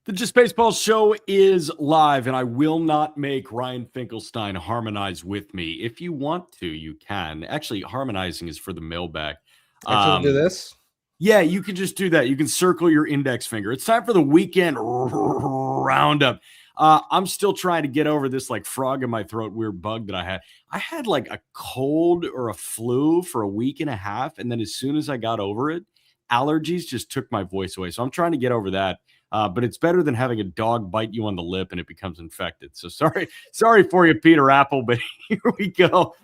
The Just Baseball show is live, and I will not make Ryan Finkelstein harmonize with me. If you want to, you can. Actually, harmonizing is for the mailbag. I can do this. Yeah, you can just do that. You can circle your index finger. It's time for the weekend roundup. I'm still trying to get over this like frog in my throat weird bug that I had. I had like a cold or a flu for a week and a half, and then as soon as I got over it, allergies just took my voice away. So I'm trying to get over that. But it's better than having a dog bite you on the lip and it becomes infected. So sorry for you, Peter Apple. But here we go.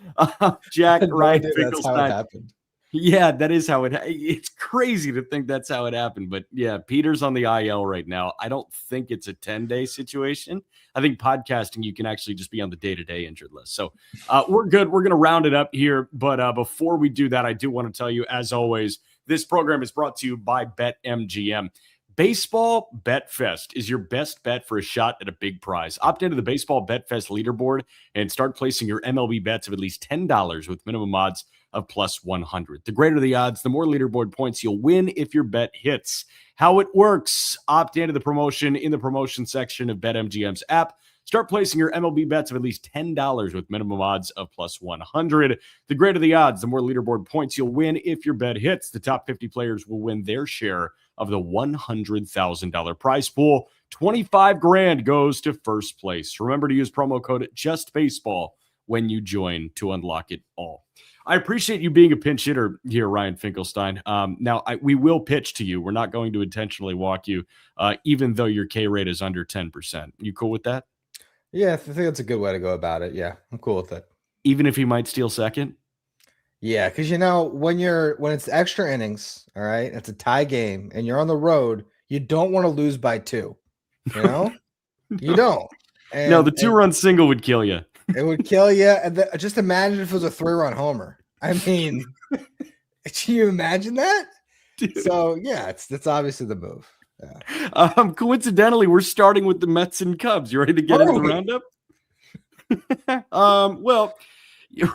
Jack Ryan Finkelstein. That's how it happened. Yeah, that is how it's crazy to think that's how it happened. But yeah, Peter's on the IL right now. I don't think it's a 10-day situation. I think podcasting, you can actually just be on the day-to-day injured list. So we're good. We're going to round it up here. But before we do that, I do want to tell you, as always, this program is brought to you by BetMGM. Baseball Bet Fest is your best bet for a shot at a big prize. Opt into the Baseball Bet Fest leaderboard and start placing your MLB bets of at least $10 with minimum odds of plus 100. The greater the odds, the more leaderboard points you'll win if your bet hits. How it works: opt into the promotion in the promotion section of BetMGM's app. Start placing your MLB bets of at least $10 with minimum odds of plus 100. The greater the odds, the more leaderboard points you'll win if your bet hits. The top 50 players will win their share of the $100,000 prize pool. 25 grand goes to first place. Remember to use promo code JustBaseball when you join to unlock it all. I appreciate you being a pinch hitter here, Ryan Finkelstein. Now, we will pitch to you. We're not going to intentionally walk you, even though your K rate is under 10%. You cool with that? Yeah, I think that's a good way to go about it. Yeah, I'm cool with it. Even if he might steal second? Yeah, because when it's extra innings, all right, it's a tie game, and you're on the road, you don't want to lose by 2. You know, you don't. And, no, the 2-run single would kill you. It would kill you. And just imagine if it was a 3-run homer. I mean, can you imagine that? Dude. So yeah, that's obviously the move. Yeah. Coincidentally, we're starting with the Mets and Cubs. You ready to get into the roundup? Well,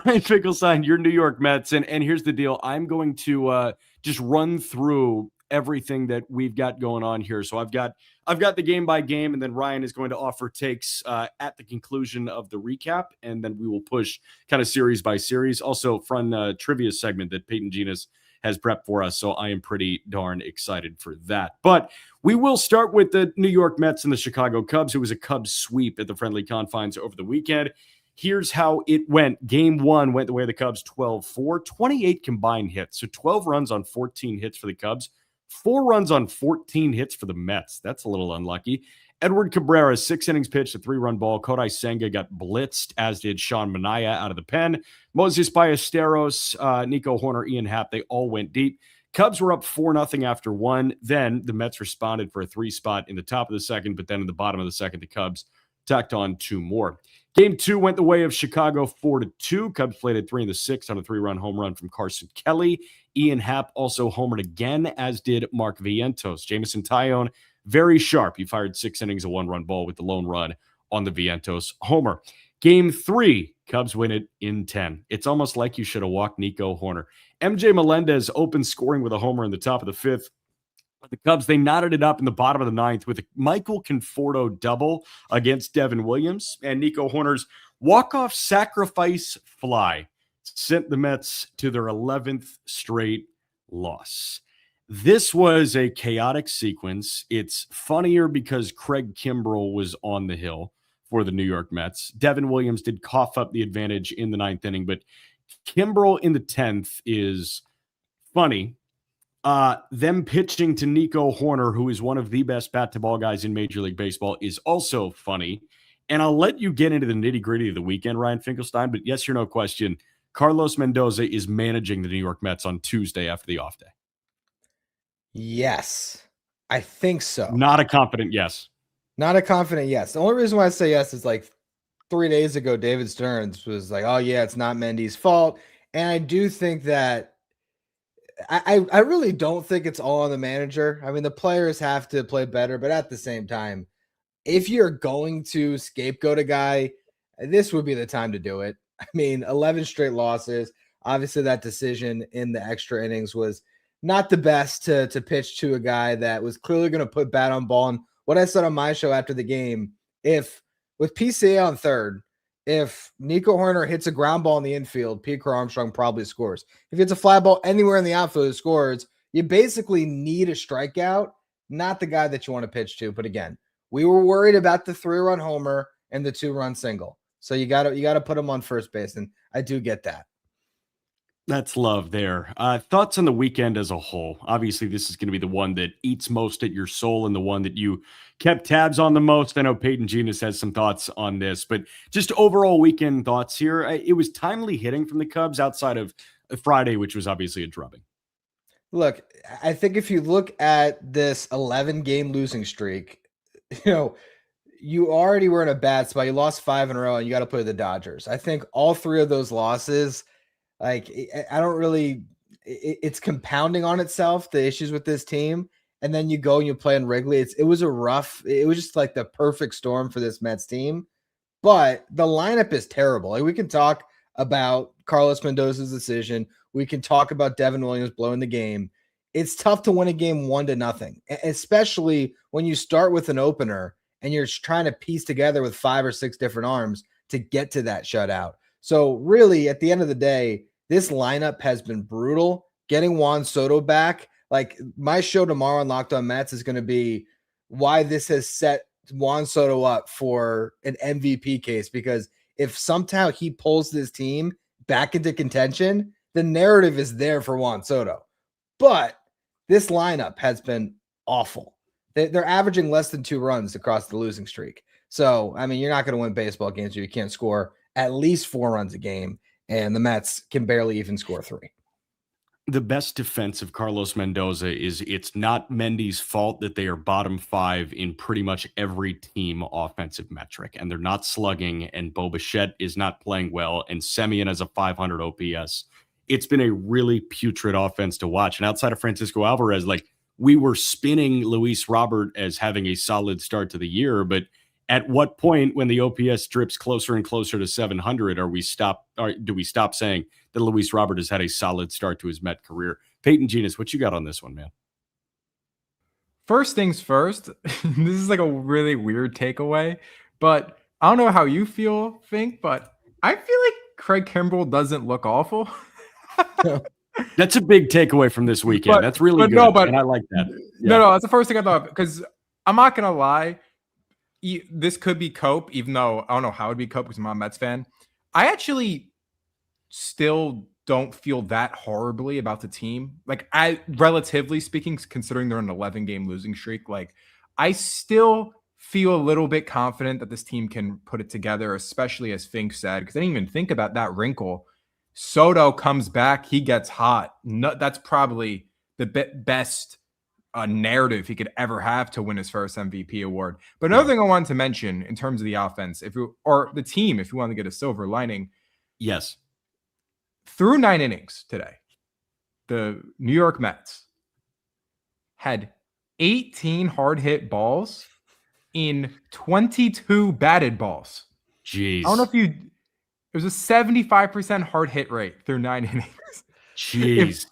Ryan Finkelstein, you're New York Mets, and here's the deal. I'm going to just run through everything that we've got going on here. So I've got the game by game, and then Ryan is going to offer takes at the conclusion of the recap, and then we will push kind of series by series. Also, fun trivia segment that Peyton Genis has prepped for us, so I am pretty darn excited for that. But we will start with the New York Mets and the Chicago Cubs. It was a Cubs sweep at the friendly confines over the weekend. Here's how it went. Game 1 went the way of the Cubs, 12-4, 28 combined hits. So 12 runs on 14 hits for the Cubs, 4 runs on 14 hits for the Mets. That's a little unlucky. Edward Cabrera, 6 innings pitched, a 3-run ball. Kodai Senga got blitzed, as did Sean Manaea out of the pen. Moses Ballesteros, Nico Horner, Ian Happ, they all went deep. Cubs were up 4-0 after 1. Then the Mets responded for a 3 spot in the top of the second, but then in the bottom of the second, the Cubs tacked on 2 more. Game 2 went the way of Chicago 4-2. Cubs played at 3 in the 6th on a 3-run home run from Carson Kelly. Ian Happ also homered again, as did Mark Vientos. Jameson Taillon, very sharp. He fired 6 innings, a 1-run ball with the lone run on the Vientos homer. Game 3, Cubs win it in 10. It's almost like you should have walked Nico Horner. MJ Melendez opened scoring with a homer in the top of the 5th. The Cubs, they knotted it up in the bottom of the 9th with a Michael Conforto double against Devin Williams, and Nico Horner's walk-off sacrifice fly sent the Mets to their 11th straight loss. This was a chaotic sequence. It's funnier because Craig Kimbrell was on the hill for the New York Mets. Devin Williams did cough up the advantage in the 9th inning, but Kimbrell in the 10th is funny. Them pitching to Nico Horner, who is one of the best bat-to-ball guys in Major League Baseball, is also funny. And I'll let you get into the nitty-gritty of the weekend, Ryan Finkelstein, but yes or no question, Carlos Mendoza is managing the New York Mets on Tuesday after the off day. Yes, I think so. Not a confident yes. Not a confident yes. The only reason why I say yes is like 3 days ago, David Stearns was like, oh, yeah, it's not Mendy's fault. And I do think that I really don't think it's all on the manager. I mean, the players have to play better, but at the same time, if you're going to scapegoat a guy, this would be the time to do it. I mean, 11 straight losses. Obviously, that decision in the extra innings was not the best to pitch to a guy that was clearly going to put bat on ball and what I said on my show after the game, if with PCA on third, if Nico Horner hits a ground ball in the infield, Pete Crow Armstrong probably scores. If it's a fly ball anywhere in the outfield, it scores. You basically need a strikeout, not the guy that you want to pitch to. But again, we were worried about the 3-run homer and the 2-run single. So you gotta put him on first base, and I do get that. That's love there. Thoughts on the weekend as a whole? Obviously, this is going to be the one that eats most at your soul and the one that you kept tabs on the most. I know Peyton Genis has some thoughts on this, but just overall weekend thoughts here. It was timely hitting from the Cubs outside of Friday, which was obviously a drubbing. Look, I think if you look at this 11-game losing streak, you already were in a bad spot. You lost 5 in a row, and you got to play the Dodgers. I think all 3 of those losses, like, I don't really, it's compounding on itself, the issues with this team. And then you go and you play in Wrigley. It was just like the perfect storm for this Mets team. But the lineup is terrible. Like, we can talk about Carlos Mendoza's decision. We can talk about Devin Williams blowing the game. It's tough to win a game 1-0, especially when you start with an opener and you're trying to piece together with 5 or 6 different arms to get to that shutout. So really, at the end of the day, this lineup has been brutal. Getting Juan Soto back, like, my show tomorrow on Locked On Mets is going to be why this has set Juan Soto up for an MVP case, because if somehow he pulls this team back into contention, the narrative is there for Juan Soto. But this lineup has been awful. They're averaging less than 2 runs across the losing streak. So, I mean, you're not going to win baseball games where you can't score at least 4 runs a game, and the Mets can barely even score 3. The best defense of Carlos Mendoza is it's not Mendy's fault that they are bottom 5 in pretty much every team offensive metric, and they're not slugging, and Bo Bichette is not playing well, and Semien has a 500 OPS. It's been a really putrid offense to watch. And outside of Francisco Alvarez, like, we were spinning Luis Robert as having a solid start to the year, but at what point, when the OPS drips closer and closer to 700, do we stop saying that Luis Robert has had a solid start to his Met career? Peyton Genis, what you got on this one, man? First things first, this is like a really weird takeaway, but I don't know how you think, but I feel like Craig Kimbrell doesn't look awful. That's a big takeaway from this weekend. That's really good. No, and I like that. Yeah. No, that's the first thing I thought, because I'm not going to lie. This could be Cope, even though I don't know how it would be Cope because I'm a Mets fan. I actually still don't feel that horribly about the team. Like, relatively speaking, considering they're an 11-game losing streak, like, I still feel a little bit confident that this team can put it together, especially as Fink said, because I didn't even think about that wrinkle. Soto comes back, he gets hot. No, that's probably the best narrative he could ever have to win his first MVP award. But another thing I wanted to mention in terms of the offense, or the team, if you want to get a silver lining. Yes. Through 9 innings today, the New York Mets had 18 hard hit balls in 22 batted balls. Jeez. I don't know if it was a 75% hard hit rate through 9 innings. Jeez.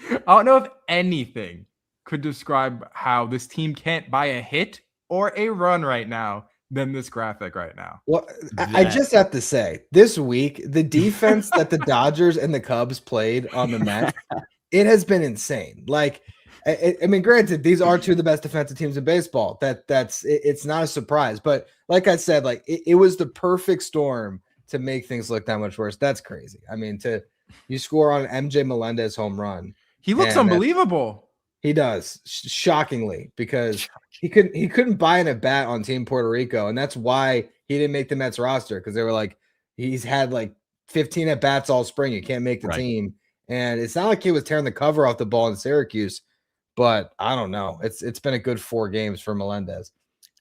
I don't know if anything could describe how this team can't buy a hit or a run right now than this graphic right now. Well, I just have to say, this week, the defense that the Dodgers and the Cubs played on the Mets, it has been insane. Like, I mean, granted, these are 2 of the best defensive teams in baseball. It's not a surprise. But like I said, like, it was the perfect storm to make things look that much worse. That's crazy. I mean, you score on MJ Melendez home run. He looks unbelievable. He does, shockingly, because he couldn't buy an at bat on Team Puerto Rico, and that's why he didn't make the Mets roster, because they were like, he's had like 15 at bats all spring. You can't make the team, and it's not like he was tearing the cover off the ball in Syracuse, but I don't know. It's been a good 4 games for Melendez.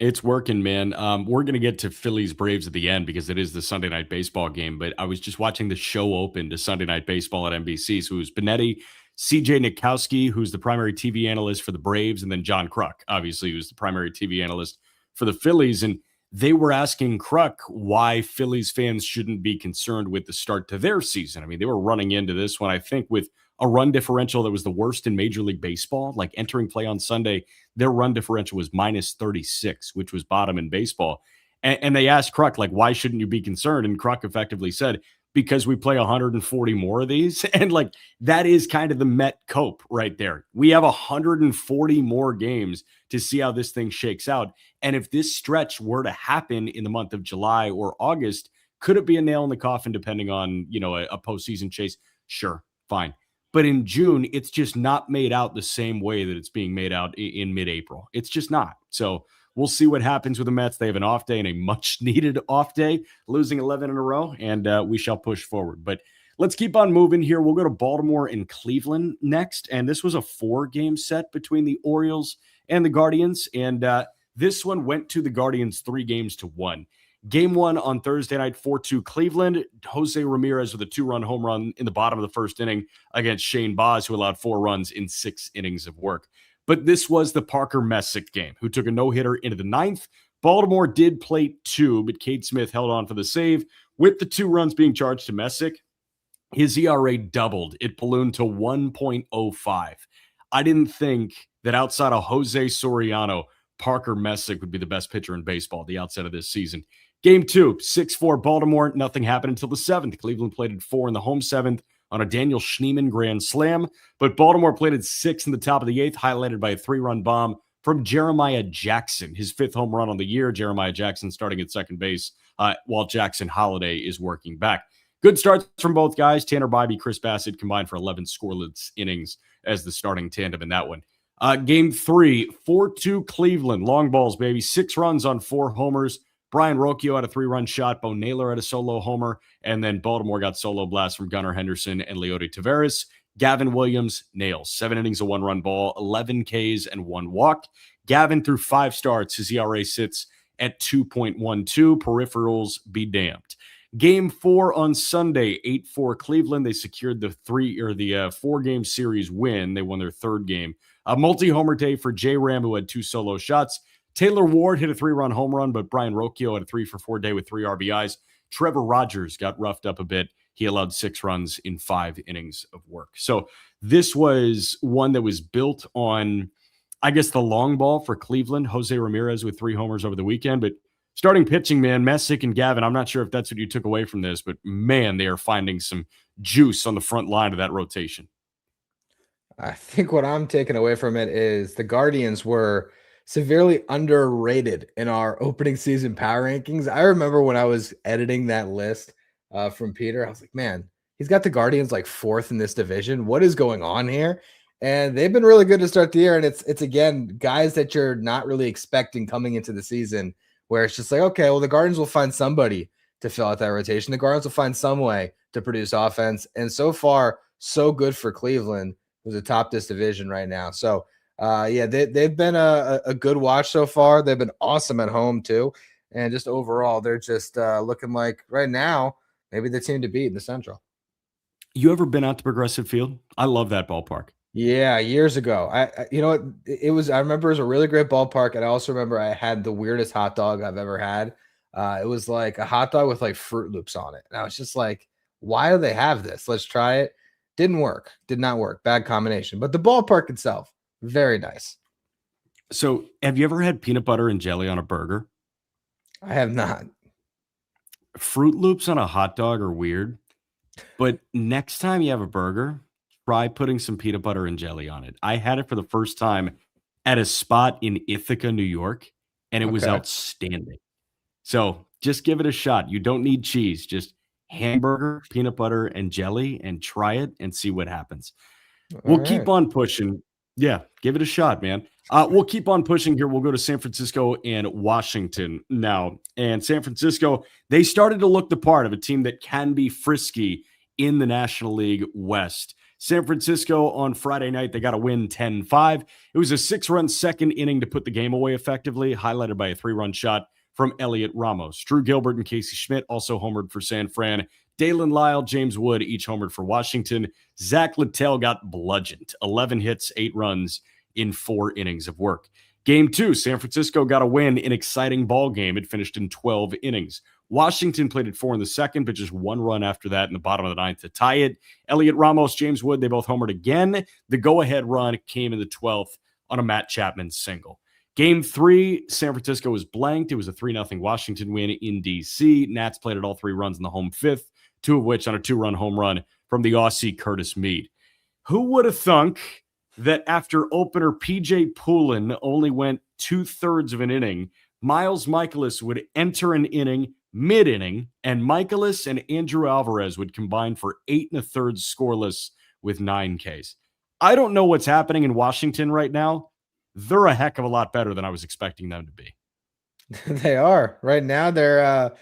It's working, man. We're going to get to Phillies Braves at the end because it is the Sunday night baseball game, but I was just watching the show open to Sunday night baseball at NBC. So it was Benetti, CJ Nikowski, who's the primary TV analyst for the Braves, and then John Kruk, obviously, who's the primary TV analyst for the Phillies. And they were asking Kruk why Phillies fans shouldn't be concerned with the start to their season. I mean, they were running into this one, I think, with a run differential that was the worst in Major League Baseball. Like entering play on Sunday, their run differential was minus 36, which was bottom in baseball. And they asked Kruk, like, why shouldn't you be concerned? And Kruk effectively said, because we play 140 more of these. And like, that is kind of the Met cope right there. We have 140 more games to see how this thing shakes out. And if this stretch were to happen in the month of July or August, could it be a nail in the coffin depending on, a postseason chase? Sure, fine. But in June, it's just not made out the same way that it's being made out in mid-April. It's just not. So we'll see what happens with the Mets. They have an off day and a much-needed off day, losing 11 in a row, and we shall push forward. But let's keep on moving here. We'll go to Baltimore and Cleveland next, and this was a 4-game set between the Orioles and the Guardians, and this one went to the Guardians 3-1. Game 1 on Thursday night, 4-2 Cleveland. Jose Ramirez with a 2-run home run in the bottom of the first inning against Shane Baz, who allowed 4 runs in 6 innings of work. But this was the Parker Messick game, who took a no-hitter into the 9th. Baltimore did plate 2, but Cade Smith held on for the save. With the 2 runs being charged to Messick, his ERA doubled. It ballooned to 1.05. I didn't think that outside of Jose Soriano, Parker Messick would be the best pitcher in baseball at the outset of this season. Game 2, 6-4 Baltimore. Nothing happened until the 7th. Cleveland plated 4 in the home 7th on a Daniel Schneemann grand slam, but Baltimore plated 6 in the top of the 8th, highlighted by a 3-run bomb from Jeremiah Jackson, his 5th home run on the year. Jeremiah Jackson starting at second base while Jackson Holiday is working back. Good starts from both guys. Tanner Bybee, Chris Bassett combined for 11 scoreless innings as the starting tandem in that one. Game 3, 4-2 Cleveland. Long balls, baby. 6 runs on 4 homers. Brian Rocchio had a 3-run shot. Bo Naylor had a solo homer. And then Baltimore got solo blasts from Gunnar Henderson and Leody Taveras. Gavin Williams nails 7 innings, a 1-run ball, 11 Ks, and 1 walk. Gavin through 5 starts. His ERA sits at 2.12. Peripherals be damned. Game 4 on Sunday, 8-4 Cleveland. They secured the 4-game series win. They won their 3rd game. A multi-homer day for J-Ram, who had 2 solo shots. Taylor Ward hit a 3-run home run, but Brian Rocchio had a 3-for-4 day with 3 RBIs. Trevor Rogers got roughed up a bit. He allowed 6 runs in 5 innings of work. So this was one that was built on, I guess, the long ball for Cleveland. Jose Ramirez with 3 homers over the weekend. But starting pitching, man, Messick and Gavin, I'm not sure if that's what you took away from this, but man, they are finding some juice on the front line of that rotation. I think what I'm taking away from it is the Guardians were severely underrated in our opening season power rankings. I remember when I was editing that list from Peter, I was like, man, he's got the Guardians like 4th in this division. What is going on here? And they've been really good to start the year. And it's again, guys that you're not really expecting coming into the season, where it's just like, okay, well, the Guardians will find somebody to fill out that rotation. The Guardians will find some way to produce offense. And so far, so good for Cleveland, who's atop this division right now. So they've been a good watch so far. They've been awesome at home too. And just overall, they're just looking like right now, maybe the team to beat in the Central. You ever been out to Progressive Field? I love that ballpark. Yeah, years ago. I remember it was a really great ballpark. And I also remember I had the weirdest hot dog I've ever had. It was like a hot dog with like Fruit Loops on it. And I was just like, why do they have this? Let's try it. Didn't work. Did not work. Bad combination. But the ballpark itself, very nice. So have you ever had peanut butter and jelly on a burger? I have not. Fruit Loops on a hot dog are weird. But next time you have a burger, try putting some peanut butter and jelly on it. I had it for the first time at a spot in Ithaca, New York, and it was outstanding. So just give it a shot. You don't need cheese. Just hamburger, peanut butter, and jelly, and try it and see what happens. We'll keep on pushing. Yeah, give it a shot, man. We'll keep on pushing here. We'll go to San Francisco and Washington now. And San Francisco, they started to look the part of a team that can be frisky in the National League West. San Francisco on Friday night, they got a win 10-5. It was a 6-run second inning to put the game away effectively, highlighted by a 3-run shot from Elliot Ramos. Drew Gilbert and Casey Schmidt also homered for San Fran. Dalen Lyle, James Wood each homered for Washington. Zach Littell got bludgeoned. 11 hits, 8 runs in 4 innings of work. Game 2, San Francisco got a win, an exciting ball game. It finished in 12 innings. Washington played at 4 in the second, but just 1 run after that in the bottom of the 9th to tie it. Elliott Ramos, James Wood, they both homered again. The go-ahead run came in the 12th on a Matt Chapman single. Game 3, San Francisco was blanked. It was a 3-0 Washington win in D.C. Nats played at all 3 runs in the home 5th, 2 of which on a 2-run home run from the Aussie Curtis Mead. Who would have thunk that after opener P.J. Poulin only went 2/3 of an inning, Miles Mikolas would enter an inning mid-inning, and Mikolas and Andrew Alvarez would combine for 8 1/3 scoreless with 9 Ks. I don't know what's happening in Washington right now. They're a heck of a lot better than I was expecting them to be. They are. Right now, they're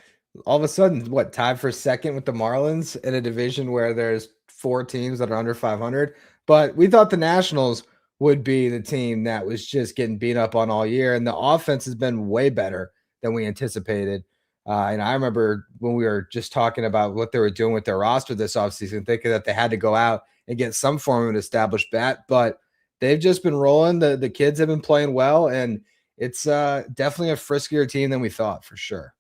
all of a sudden, tied for second with the Marlins in a division where there's 4 teams that are under 500. But we thought the Nationals would be the team that was just getting beat up on all year. And the offense has been way better than we anticipated. And I remember when we were just talking about what they were doing with their roster this offseason, thinking that they had to go out and get some form of an established bat. But they've just been rolling. The kids have been playing well. And it's definitely a friskier team than we thought, for sure.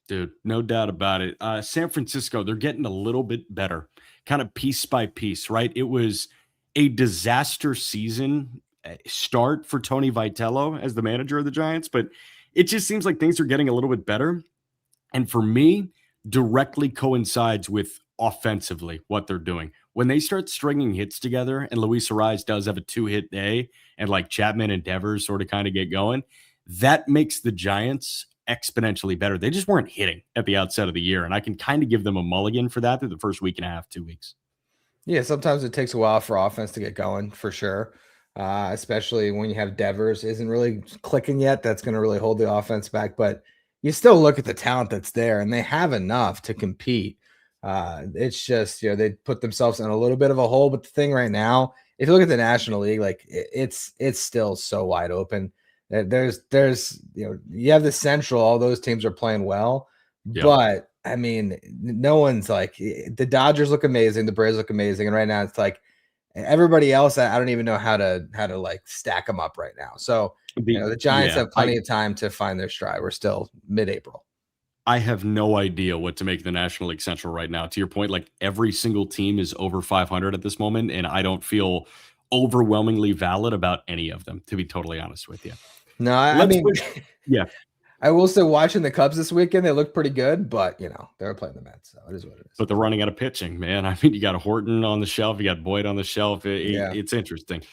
Dude, no doubt about it. San Francisco, they're getting a little bit better, kind of piece by piece, right? It was a disaster season start for Tony Vitello as the manager of the Giants, but it just seems like things are getting a little bit better. And for me, directly coincides with offensively what they're doing. When they start stringing hits together, and Luis Ariz does have a 2-hit day, and like Chapman and Devers sort of kind of get going, that makes the Giants exponentially better. They just weren't hitting at the outset of the year, and I can kind of give them a mulligan for that through the first week and a half, 2 weeks. Yeah, sometimes it takes a while for offense to get going, for sure. Especially when you have Devers isn't really clicking yet. That's going to really hold the offense back. But you still look at the talent that's there, and they have enough to compete. It's just, they put themselves in a little bit of a hole. But the thing right now, if you look at the National League, like it's still so wide open. There's you have the Central, all those teams are playing well, but I mean, no one's like, the Dodgers look amazing, the Braves look amazing, and right now it's like everybody else, I don't even know how to like stack them up right now. So the Giants have plenty of time to find their stride. We're still mid-April. I have no idea what to make of the National League Central right now. To your point, like every single team is over 500 at this moment, and I don't feel overwhelmingly valid about any of them, to be totally honest with you. No, I mean, yeah. I will say watching the Cubs this weekend, they look pretty good, but they're playing the Mets, so it is what it is. But they're running out of pitching, man. I mean, you got Horton on the shelf, you got Boyd on the shelf. It's interesting.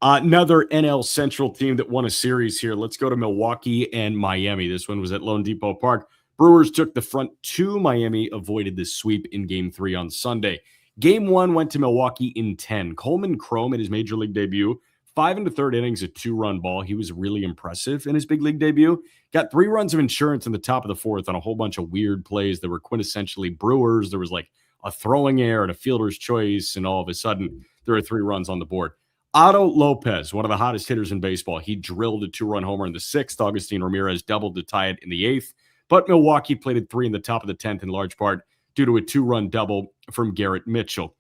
Another NL Central team that won a series here. Let's go to Milwaukee and Miami. This one was at Lone Depot Park. Brewers took the front 2. Miami avoided the sweep in Game 3 on Sunday. Game 1 went to Milwaukee in 10. Coleman Chrome in his major league debut, 5 1/3 innings, a 2-run ball. He was really impressive in his big league debut. Got 3 runs of insurance in the top of the 4th on a whole bunch of weird plays that were quintessentially Brewers. There was like a throwing error and a fielder's choice, and all of a sudden there are 3 runs on the board. Otto Lopez, one of the hottest hitters in baseball, he drilled a 2-run homer in the 6th. Augustine Ramirez doubled to tie it in the 8th. But Milwaukee played at 3 in the top of the 10th in large part due to a 2-run double from Garrett Mitchell.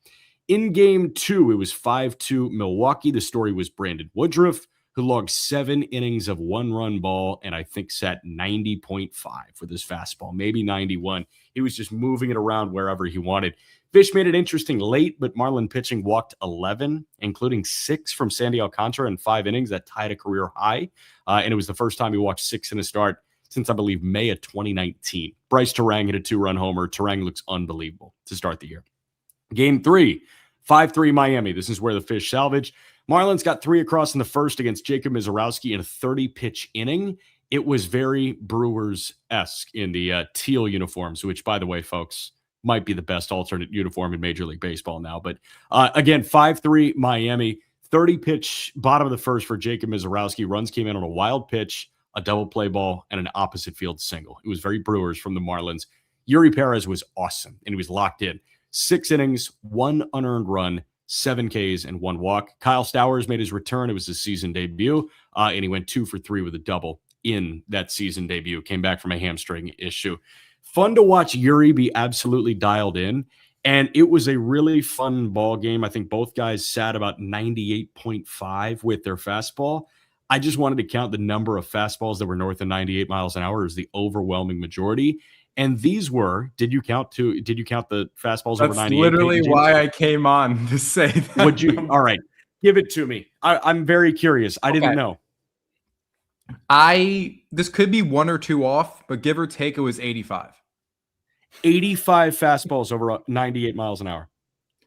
In Game 2, it was 5-2 Milwaukee. The story was Brandon Woodruff, who logged 7 innings of 1-run ball and I think sat 90.5 with his fastball, maybe 91. He was just moving it around wherever he wanted. Fish made it interesting late, but Marlin pitching walked 11, including 6 from Sandy Alcantara in 5 innings. That tied a career high, and it was the first time he walked 6 in a start since, I believe, May of 2019. Bryce Terang hit a 2-run homer. Terang looks unbelievable to start the year. Game 3, 5-3 Miami. This is where the Fish salvage. Marlins got 3 across in the first against Jacob Mizorowski in a 30-pitch inning. It was very Brewers-esque in the teal uniforms, which, by the way, folks, might be the best alternate uniform in Major League Baseball now. But again, 5-3 Miami, 30-pitch bottom of the first for Jacob Mizorowski. Runs came in on a wild pitch, a double play ball, and an opposite field single. It was very Brewers from the Marlins. Yuri Perez was awesome, and he was locked in. 6 innings, 1 unearned run, 7 Ks, and 1 walk. Kyle Stowers made his return. It was his season debut, and he went 2 for 3 with a double in that season debut. Came back from a hamstring issue. Fun to watch Yuri be absolutely dialed in, and it was a really fun ball game. I think both guys sat about 98.5 with their fastball. I just wanted to count the number of fastballs that were north of 98 miles an hour as the overwhelming majority. And these were, did you count the fastballs over That's 98? literally Peyton why James? I came on to say that. Would you? All right. Give it to me. I'm very curious. I didn't Okay. know. This could be 1 or 2 off, but give or take, it was 85. 85 fastballs over 98 miles an hour.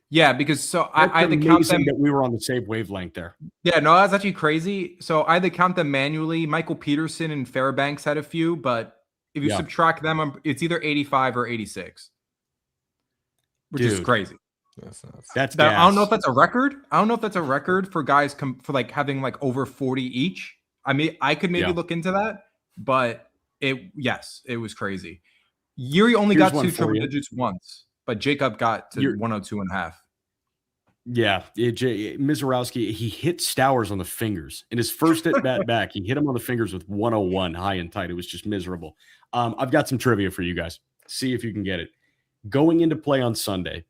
Yeah, because That's I had to count them. amazing that we were on the same wavelength there. Yeah, no, that's actually crazy. So I had to count them manually. Michael Peterson and Fairbanks had a few, but if you subtract them, it's either 85 or 86, which is crazy. That's I don't know gas. if that's a record. I don't know if that's a record for guys for like having like over 40 each. I mean, I could maybe look into that, but it was crazy. Yuri only Here's got one to for triple you. digits once, but Jacob got to 102.5. Yeah, Mizorowski, he hit Stowers on the fingers. In his first at bat back, he hit him on the fingers with 101 high and tight. It was just miserable. I've got some trivia for you guys. See if you can get it. Going into play on Sunday,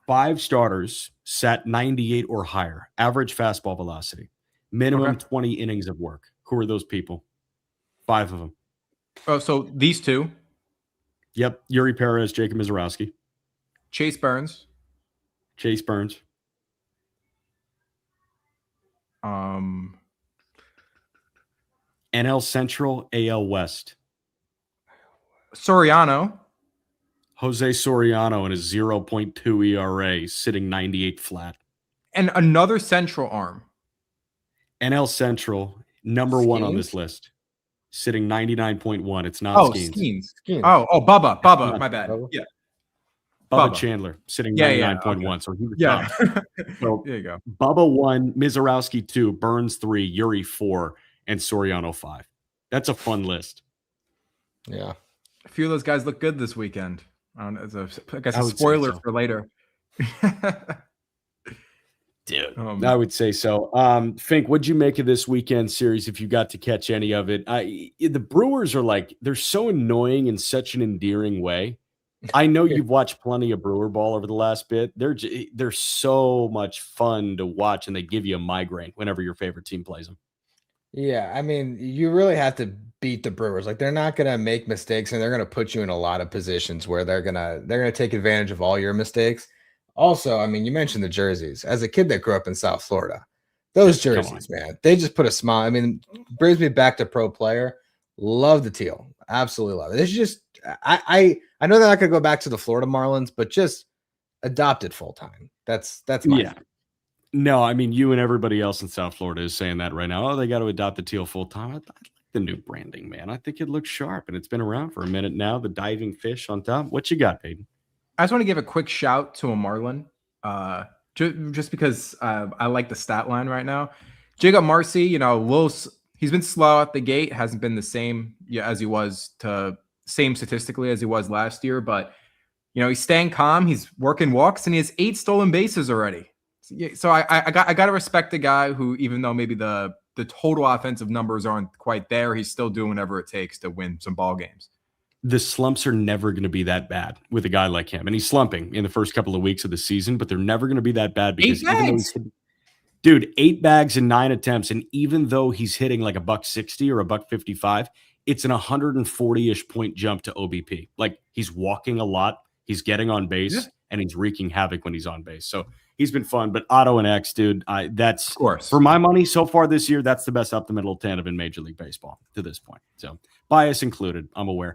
5 starters sat 98 or higher, average fastball velocity, minimum 20 innings of work. Who are those people? 5 of them. Oh, so these two. Yep, Yuri Perez, Jacob Mizorowski. Chase Burns. NL Central, AL West. Soriano. Jose Soriano and his 0.2 ERA, sitting 98 flat. And another Central arm. NL Central, number Skeens? 1 on this list, sitting 99.1. It's not Skeens. Skeens. Bubba. My bad. Bubba. Yeah. Bubba Chandler, sitting 99.1. Okay. So he was top. So there you go. Bubba 1, Mizorowski 2, Burns 3, Yuri 4, and Soriano 5. That's a fun list. Yeah. A few of those guys look good this weekend. I guess I a would say spoiler so. for later. Dude, I would say so. Fink, what'd you make of this weekend series if you got to catch any of it? The Brewers are like, they're so annoying in such an endearing way. I know you've watched plenty of Brewer ball over the last bit. They're so much fun to watch, and they give you a migraine whenever your favorite team plays them. Yeah, I mean, you really have to beat the Brewers. Like, they're not gonna make mistakes, and they're gonna put you in a lot of positions where they're gonna take advantage of all your mistakes. Also, I mean, you mentioned the jerseys. As a kid that grew up in South Florida, those jerseys, man, they just put a smile. I mean, brings me back to pro player. Love the teal. Absolutely love it. It's just I know they're not gonna go back to the Florida Marlins, but just adopt it full time. That's my thing. No, I mean, you and everybody else in South Florida is saying that right now. Oh, they got to adopt the teal full time. I like the new branding, man. I think it looks sharp, and it's been around for a minute now. The diving fish on top. What you got, Peyton? I just want to give a quick shout to a Marlin, just because I like the stat line right now. Jacob Marcy, he's been slow at the gate, hasn't been the same as he was statistically as he was last year, but he's staying calm, he's working walks, and he has 8 stolen bases already. So I got to respect the guy who, even though maybe the total offensive numbers aren't quite there, he's still doing whatever it takes to win some ball games. The slumps are never going to be that bad with a guy like him. And he's slumping in the first couple of weeks of the season, but they're never going to be that bad because 8 bags in 9 attempts. And even though he's hitting like $160 or $155, it's an 140-ish point jump to OBP. Like, he's walking a lot, he's getting on base, and he's wreaking havoc when he's on base. So he's been fun. But Otto and X, dude, that's, of course, for my money so far this year, that's the best up the middle tandem in Major League Baseball to this point. So bias included, I'm aware.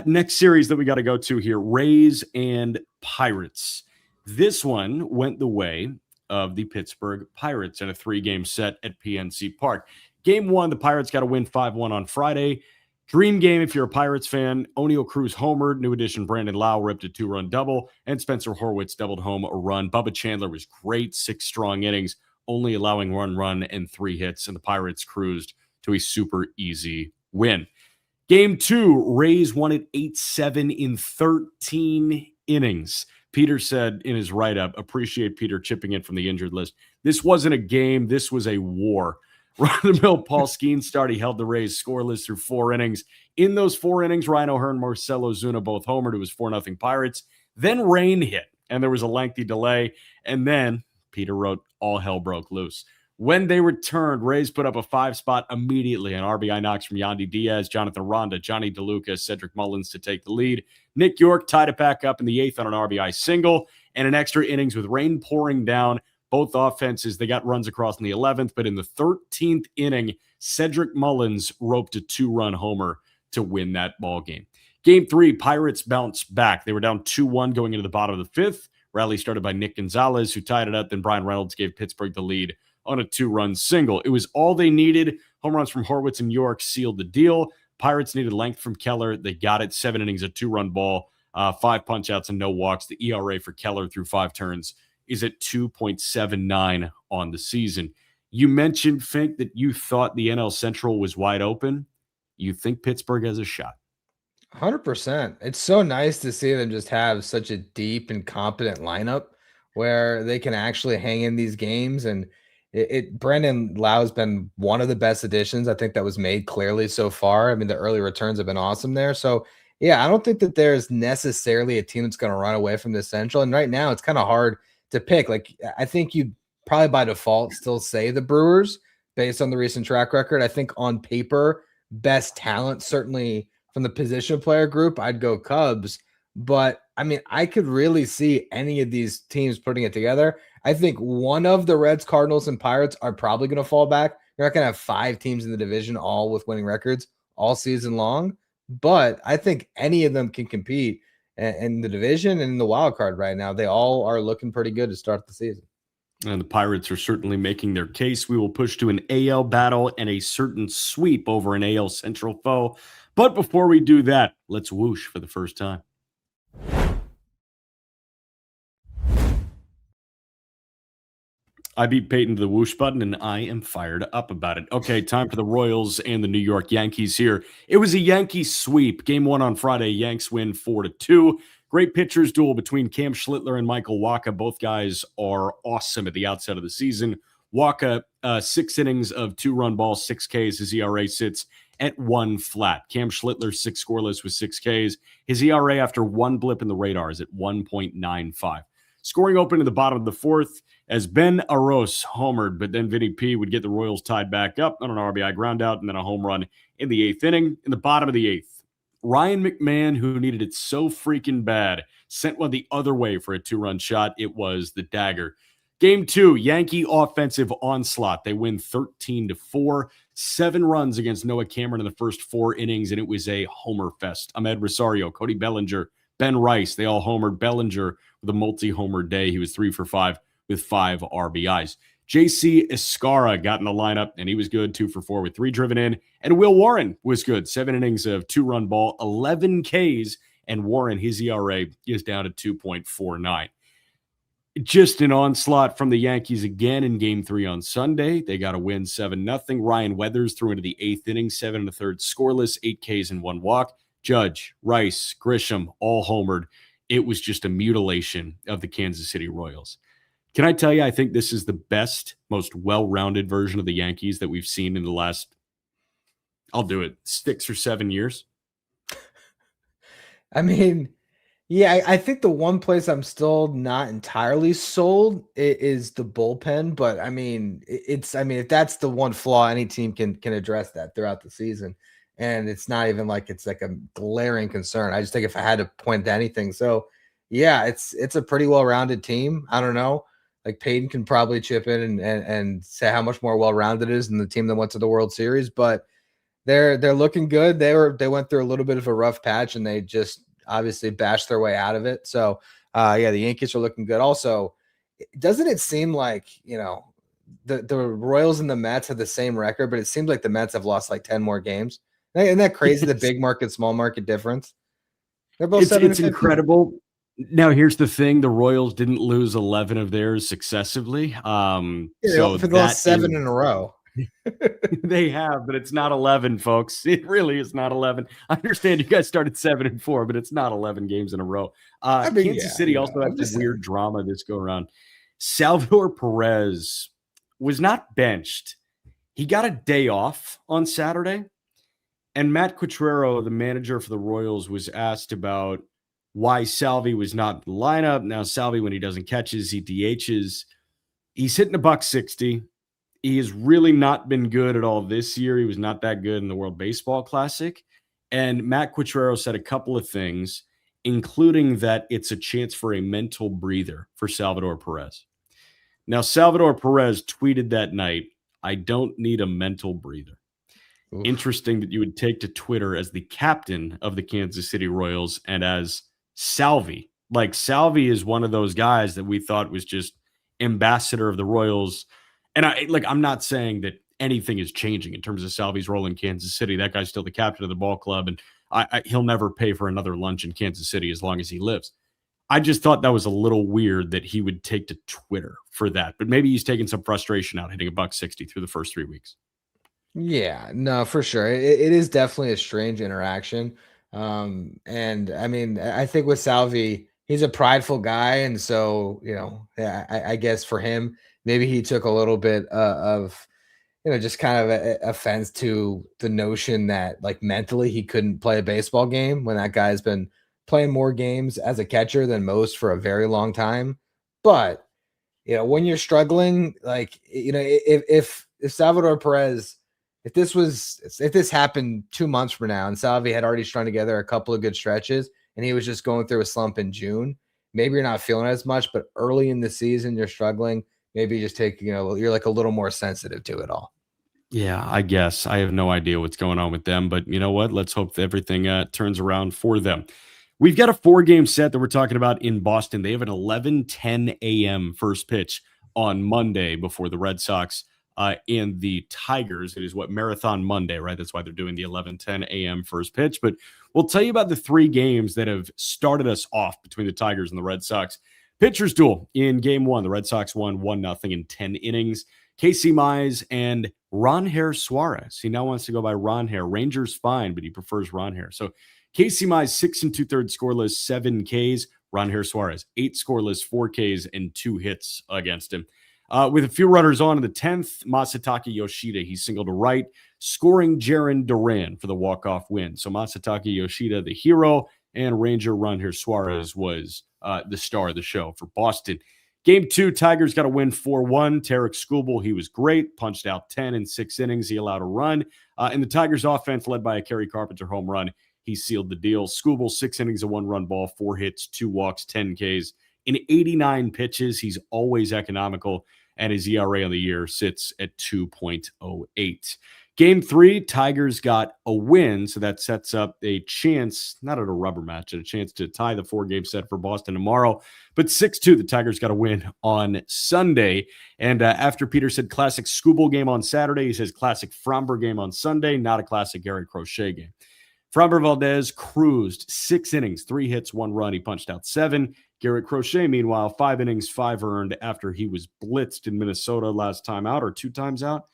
Next series that we got to go to here, Rays and Pirates. This one went the way of the Pittsburgh Pirates in a 3-game set at PNC Park. Game 1, the Pirates got to win 5-1 on Friday. Dream game if you're a Pirates fan. O'Neal Cruz homered. New addition Brandon Lau ripped a 2-run double, and Spencer Horwitz doubled home a run. Bubba Chandler was great, 6 strong innings, only allowing 1 run and 3 hits, and the Pirates cruised to a super easy win. Game 2, Rays won it 8-7 in 13 innings. Peter said in his write-up, appreciate Peter chipping in from the injured list. This wasn't a game. This was a war. Run-of-the-mill Paul Skeens started. He held the Rays scoreless through 4 innings. In those 4 innings, Ryan O'Hearn, Marcell Ozuna both homered. It was 4-0 Pirates. Then rain hit, and there was a lengthy delay. And then Peter wrote, all hell broke loose. When they returned, Rays put up a 5-spot immediately. An RBI knocks from Yandy Diaz, Jonathan Ronda, Johnny DeLuca, Cedric Mullins to take the lead. Nick York tied it back up in the 8th on an RBI single, and an extra innings with rain pouring down. Both offenses, they got runs across in the 11th, but in the 13th inning, Cedric Mullins roped a 2-run homer to win that ball game. Game 3, Pirates bounced back. They were down 2-1 going into the bottom of the 5th. Rally started by Nick Gonzalez, who tied it up. Then Brian Reynolds gave Pittsburgh the lead on a 2-run single. It was all they needed. Home runs from Horwitz and York sealed the deal. Pirates needed length from Keller. They got it. 7 innings, a 2-run ball, 5 punch-outs, and no walks. The ERA for Keller through 5 turns is at 2.79 on the season. You mentioned, Fink, that you thought the NL Central was wide open. You think Pittsburgh has a shot? 100%. It's so nice to see them just have such a deep and competent lineup where they can actually hang in these games. And Brandon Lau's been one of the best additions I think that was made clearly so far. I mean, the early returns have been awesome there. So yeah, I don't think that there's necessarily a team that's going to run away from the Central. And right now it's kind of hard to pick. Like, I think you probably by default still say the Brewers based on the recent track record. I think on paper, best talent, certainly from the position player group, I'd go Cubs. But I mean, I could really see any of these teams putting it together. I think one of the Reds, Cardinals, and Pirates are probably going to fall back. You're not going to have 5 teams in the division, all with winning records all season long. But I think any of them can compete in the division and in the wild card right now. They all are looking pretty good to start the season. And the Pirates are certainly making their case. We will push to an AL battle and a certain sweep over an AL Central foe. But before we do that, let's whoosh for the first time. I beat Peyton to the whoosh button, and I am fired up about it. Okay, time for the Royals and the New York Yankees here. It was a Yankee sweep. Game 1 on Friday, Yanks win 4-2. Great pitchers duel between Cam Schlittler and Michael Wacha. Both guys are awesome at the outset of the season. Wacha, 6 innings of 2-run ball, 6 Ks. His ERA sits at 1 flat. Cam Schlittler, 6 scoreless with 6 Ks. His ERA after 1 blip in the radar is at 1.95. Scoring open in the bottom of the 4th as Ben Aros homered, but then Vinny P would get the Royals tied back up on an RBI ground out and then a home run in the 8th inning. In the bottom of the 8th, Ryan McMahon, who needed it so freaking bad, sent one the other way for a 2-run shot. It was the dagger. Game 2, Yankee offensive onslaught. They win 13-4, 7 runs against Noah Cameron in the first 4 innings, and it was a homer fest. Ahmed Rosario, Cody Bellinger, Ben Rice, they all homered. Bellinger with a multi-homer day. He was 3 for 5 with 5 RBIs. JC Escara got in the lineup, and he was good, 2 for 4 with 3 driven in. And Will Warren was good, 7 innings of 2-run ball, 11 Ks, and Warren, his ERA is down to 2.49. Just an onslaught from the Yankees again in Game 3 on Sunday. They got a win 7-0. Ryan Weathers threw into the 8th inning, 7 1/3 scoreless, 8 Ks and 1 walk. Judge, Rice, Grisham, all homered. It was just a mutilation of the Kansas City Royals. Can I tell you, I think this is the best, most well-rounded version of the Yankees that we've seen in the last, I'll do it, 6 or 7 years. I mean, yeah, I think the one place I'm still not entirely sold is the bullpen, but I mean, if that's the one flaw, any team can address that throughout the season. And it's not even like it's like a glaring concern. I just think if I had to point to anything. So yeah, it's a pretty well-rounded team. I don't know. Like Peyton can probably chip in and say how much more well-rounded it is than the team that went to the World Series, but they're looking good. They went through a little bit of a rough patch and they just obviously bashed their way out of it. So yeah, the Yankees are looking good. Also, doesn't it seem like, the Royals and the Mets have the same record, but it seems like the Mets have lost like 10 more games. Isn't that crazy? The big market, small market difference. They're both it's incredible. Now, here's the thing. The Royals didn't lose 11 of theirs successively. So for the last 7 in a row. They have, but it's not 11, folks. It really is not 11. I understand you guys started 7-4, but it's not 11 games in a row. Kansas City also had this weird drama this go around. Salvador Perez was not benched. He got a day off on Saturday. And Matt Quatrero, the manager for the Royals, was asked about why Salvi was not in the lineup. Now, Salvi, when he doesn't catches, he DHs. He's hitting $160. He has really not been good at all this year. He was not that good in the World Baseball Classic. And Matt Quatrero said a couple of things, including that it's a chance for a mental breather for Salvador Perez. Now, Salvador Perez tweeted that night, "I don't need a mental breather." Oof. Interesting that you would take to Twitter as the captain of the Kansas City Royals and as Salvi. Like, Salvi is one of those guys that we thought was just ambassador of the Royals. And I'm not saying that anything is changing in terms of Salvi's role in Kansas City. That guy's still the captain of the ball club, and he'll never pay for another lunch in Kansas City as long as he lives. I just thought that was a little weird that he would take to Twitter for that. But maybe he's taking some frustration out hitting $160 through the first 3 weeks. Yeah, no, for sure. It is definitely a strange interaction. And I mean, I think with Salvi, he's a prideful guy. And so, yeah, I guess for him, maybe he took a little bit of, just kind of offense to the notion that like mentally he couldn't play a baseball game when that guy's been playing more games as a catcher than most for a very long time. But, when you're struggling, like, if Salvador Perez, if this happened 2 months from now and Salvi had already strung together a couple of good stretches and he was just going through a slump in June, maybe you're not feeling as much, but early in the season you're struggling. Maybe you just take, you're like a little more sensitive to it all. Yeah, I guess. I have no idea what's going on with them, but you know what? Let's hope that everything turns around for them. We've got a 4-game set that we're talking about in Boston. They have an 11:10 a.m. first pitch on Monday before the Red Sox and the Tigers. It is Marathon Monday, right? That's why they're doing the 11:10 a.m. first pitch. But we'll tell you about the 3 games that have started us off between the Tigers and the Red Sox. Pitchers duel in game 1. The Red Sox won 1-0 in 10 innings. Casey Mize and Ronher Suarez. He now wants to go by Ronher. Ranger's fine, but he prefers Ronher. So Casey Mize, 6 2/3 scoreless, 7 Ks. Ronher Suarez, 8 scoreless, 4 Ks, and 2 hits against him. With a few runners on in the 10th, Masataka Yoshida, he singled to right, scoring Jhoan Duran for the walk-off win. So Masataka Yoshida, the hero, and Ranger Ronher Suarez was the star of the show for Boston. Game 2, Tigers got a win 4-1. Tarek Skubal, he was great, punched out 10 in 6 innings. He allowed a run. And the Tigers offense, led by a Kerry Carpenter home run, he sealed the deal. Skubal, 6 innings, a 1-run ball, 4 hits, 2 walks, 10 Ks. In 89 pitches, he's always economical, and his ERA on the year sits at 2.08. Game 3, Tigers got a win, so that sets up a chance, not at a rubber match, a chance to tie the 4-game set for Boston tomorrow. But 6-2, the Tigers got a win on Sunday. And after Peter said classic Skubal game on Saturday, he says classic Framber game on Sunday, not a classic Gary Crochet game. Framber Valdez cruised 6 innings, 3 hits, 1 run. He punched out 7. Garrett Crochet, meanwhile, 5 innings, 5 earned after he was blitzed in Minnesota last time out, or 2 times out.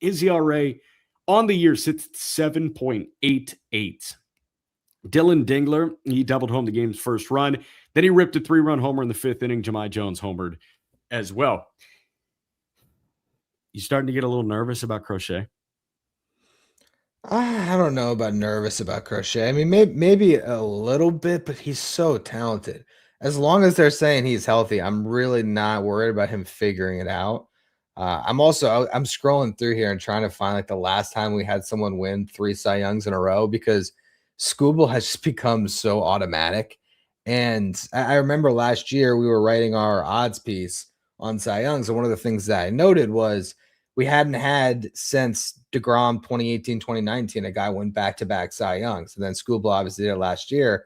His ERA on the year sits at 7.88. Dylan Dingler, he doubled home the game's first run. Then he ripped a 3-run homer in the 5th inning. Jahmai Jones homered as well. You starting to get a little nervous about Crochet? I don't know about nervous about Crochet. I mean, maybe a little bit, but he's so talented. As long as they're saying he's healthy, I'm really not worried about him figuring it out. I'm scrolling through here and trying to find like the last time we had someone win 3 Cy Youngs in a row, because Skubal has just become so automatic. And I remember last year we were writing our odds piece on Cy Youngs, and one of the things that I noted was we hadn't had since DeGrom 2018, 2019, a guy went back-to-back Cy Youngs. And then Skubal obviously did it last year.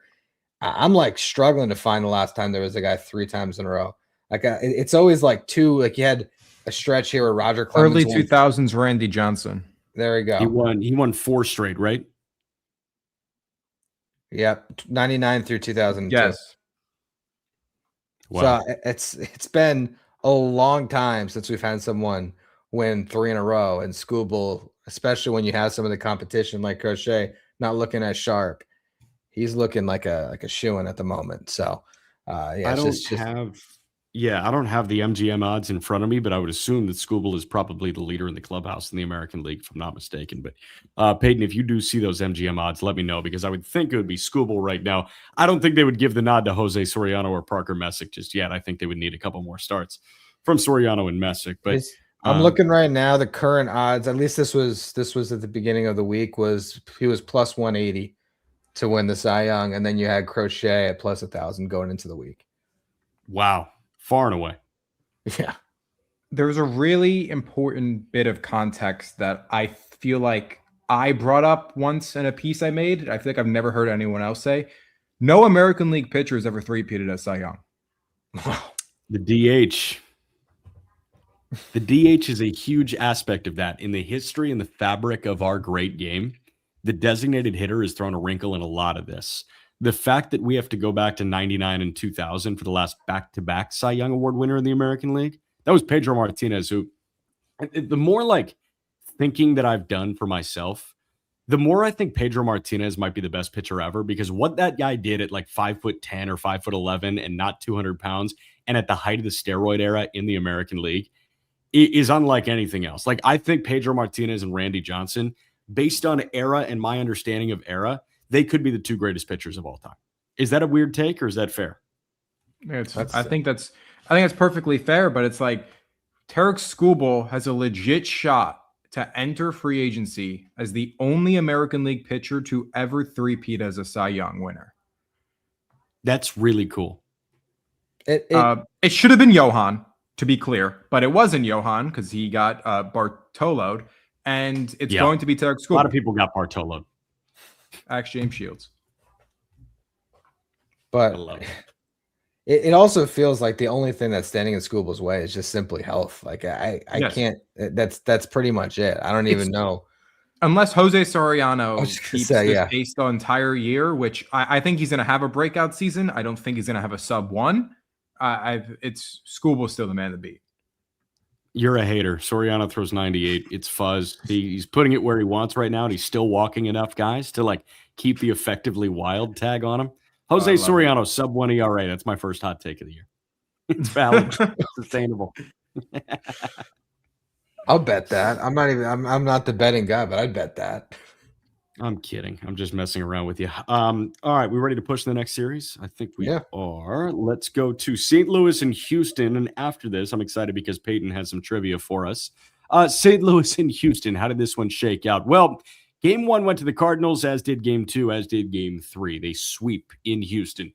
I'm like struggling to find the last time there was a guy 3 times in a row. Like it's always like 2, like you had a stretch here where Roger Clemens early 2000s Randy Johnson. There we go. He won 4 straight, right? Yep, 99 through 2002. Yes. Wow. So it's been a long time since we've had someone win 3 in a row, and Skubal, especially when you have some of the competition like Crochet not looking as sharp, he's looking like a shoo-in at the moment. So I don't have the MGM odds in front of me, but I would assume that Skubal is probably the leader in the clubhouse in the American League, if I'm not mistaken. But Peyton, if you do see those MGM odds, let me know, because I would think it would be Skubal right now. I don't think they would give the nod to Jose Soriano or Parker Messick just yet. I think they would need a couple more starts from Soriano and Messick. But I'm looking right now. The current odds, at least this was at the beginning of the week, was he was plus 180 to win the Cy Young, and then you had Crochet at plus 1,000 going into the week. Wow, far and away. Yeah. There's a really important bit of context that I feel like I brought up once in a piece I made. I feel like I've never heard anyone else say. No American League pitcher has ever three-peated as Cy Young. The DH. The DH is a huge aspect of that. In the history and the fabric of our great game, the designated hitter has thrown a wrinkle in a lot of this. The fact that we have to go back to 99 and 2000 for the last back-to-back Cy Young Award winner in the American League, that was Pedro Martinez, who, the more like thinking that I've done for myself, the more I think Pedro Martinez might be the best pitcher ever, because what that guy did at like 5'10" or 5'11" and not 200 pounds, and at the height of the steroid era in the American League, is unlike anything else. Like, I think Pedro Martinez and Randy Johnson, based on era and my understanding of era, they could be the two greatest pitchers of all time. Is that a weird take, or is that fair? I think that's perfectly fair, but it's like Tarek Skubal has a legit shot to enter free agency as the only American League pitcher to ever three-peat as a Cy Young winner. That's really cool. It should have been Jhoan, to be clear, but it wasn't Jhoan because he got Bartolo'd, and it's going to be Tarek Skubal. A lot of people got Bartolo'd. Ask James Shields. But it also feels like the only thing that's standing in Skubal's way is just simply health. Like I can't. That's pretty much it. I don't even know. Unless Jose Soriano keeps this pace the entire year, which I think he's going to have a breakout season. I don't think he's going to have a sub-1. It's Skubal's still the man to beat. You're a hater. Soriano throws 98. It's fuzz. He's putting it where he wants right now, and he's still walking enough guys to like keep the effectively wild tag on him. Jose Soriano, sub-1 ERA. That's my first hot take of the year. It's valid. It's sustainable. I'll bet that. I'm not the betting guy, but I'd bet that. I'm kidding. I'm just messing around with you. All right, we ready to push the next series? I think we are. Let's go to St. Louis and Houston. And after this, I'm excited because Peyton has some trivia for us. St. Louis and Houston, how did this one shake out? Well, Game 1 went to the Cardinals, as did Game 2, as did Game 3. They sweep in Houston.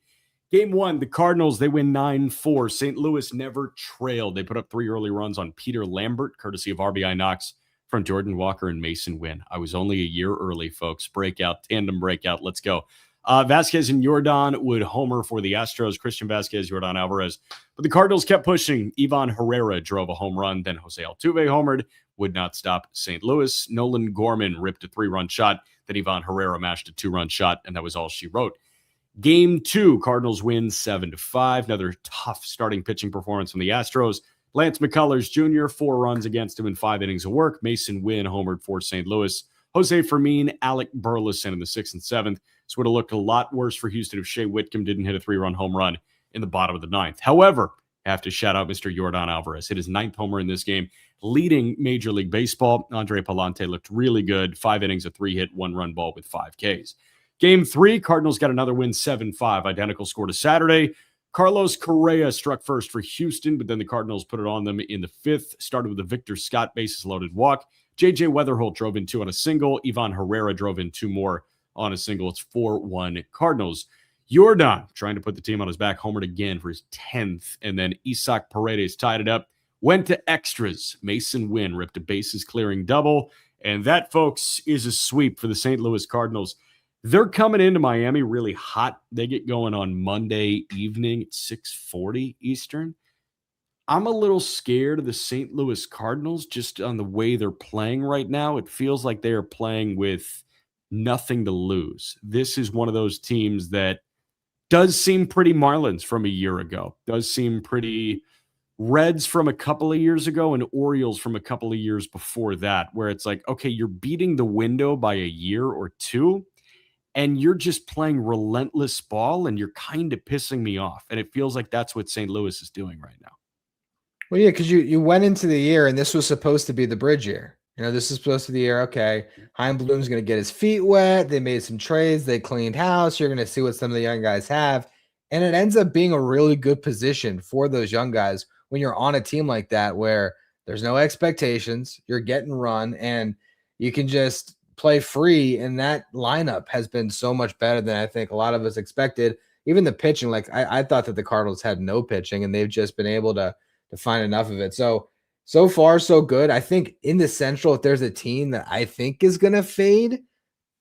Game 1, the Cardinals, they win 9-4. St. Louis never trailed. They put up 3 early runs on Peter Lambert, courtesy of RBI knocks from Jordan Walker and Mason Wynn. I was only a year early, folks. Breakout, tandem breakout. Let's go. Vasquez and Jordan would homer for the Astros. Christian Vasquez, Jordan Alvarez. But the Cardinals kept pushing. Ivan Herrera drove a home run. Then Jose Altuve homered. Would not stop St. Louis. Nolan Gorman ripped a 3-run shot. Then Ivan Herrera mashed a 2-run shot, and that was all she wrote. Game 2, Cardinals win 7-5. Another tough starting pitching performance from the Astros. Lance McCullers Jr., 4 runs against him in 5 innings of work. Mason Wynn homered for St. Louis. Jose Fermin, Alec Burleson in the 6th and 7th. This would have looked a lot worse for Houston if Shea Whitcomb didn't hit a 3-run home run in the bottom of the 9th. However, I have to shout out Mr. Jordan Alvarez. Hit his 9th homer in this game, leading Major League Baseball. Andre Palante looked really good. 5 innings, a 3-hit, 1-run ball with 5 Ks. Game 3, Cardinals got another win, 7-5. Identical score to Saturday. Carlos Correa struck first for Houston, but then the Cardinals put it on them in the 5th. Started with a Victor Scott bases-loaded walk. J.J. Weatherholt drove in 2 on a single. Ivan Herrera drove in 2 more on a single. It's 4-1 Cardinals. Jordan trying to put the team on his back, homered again for his 10th. And then Isaac Paredes tied it up. Went to extras. Mason Wynn ripped a bases-clearing double. And that, folks, is a sweep for the St. Louis Cardinals. They're coming into Miami really hot. They get going on Monday evening at 6:40 Eastern. I'm a little scared of the St. Louis Cardinals just on the way they're playing right now. It feels like they are playing with nothing to lose. This is one of those teams that does seem pretty Marlins from a year ago. Does seem pretty Reds from a couple of years ago and Orioles from a couple of years before that, where it's like, okay, you're beating the window by a year or two, and you're just playing relentless ball, and you're kind of pissing me off. And it feels like that's what St. Louis is doing right now. Well, yeah, because you went into the year, and this was supposed to be the bridge year. You know, this is supposed to be the year, okay, Chaim Bloom's going to get his feet wet. They made some trades. They cleaned house. You're going to see what some of the young guys have. And it ends up being a really good position for those young guys when you're on a team like that where There's no expectations. You're getting run, and you can just play free. And that lineup has been so much better than I think a lot of us expected. Even the pitching, like I thought that the Cardinals had no pitching, and they've just been able to find enough of it. So far, so good. I think in the Central, if there's a team that I think is going to fade,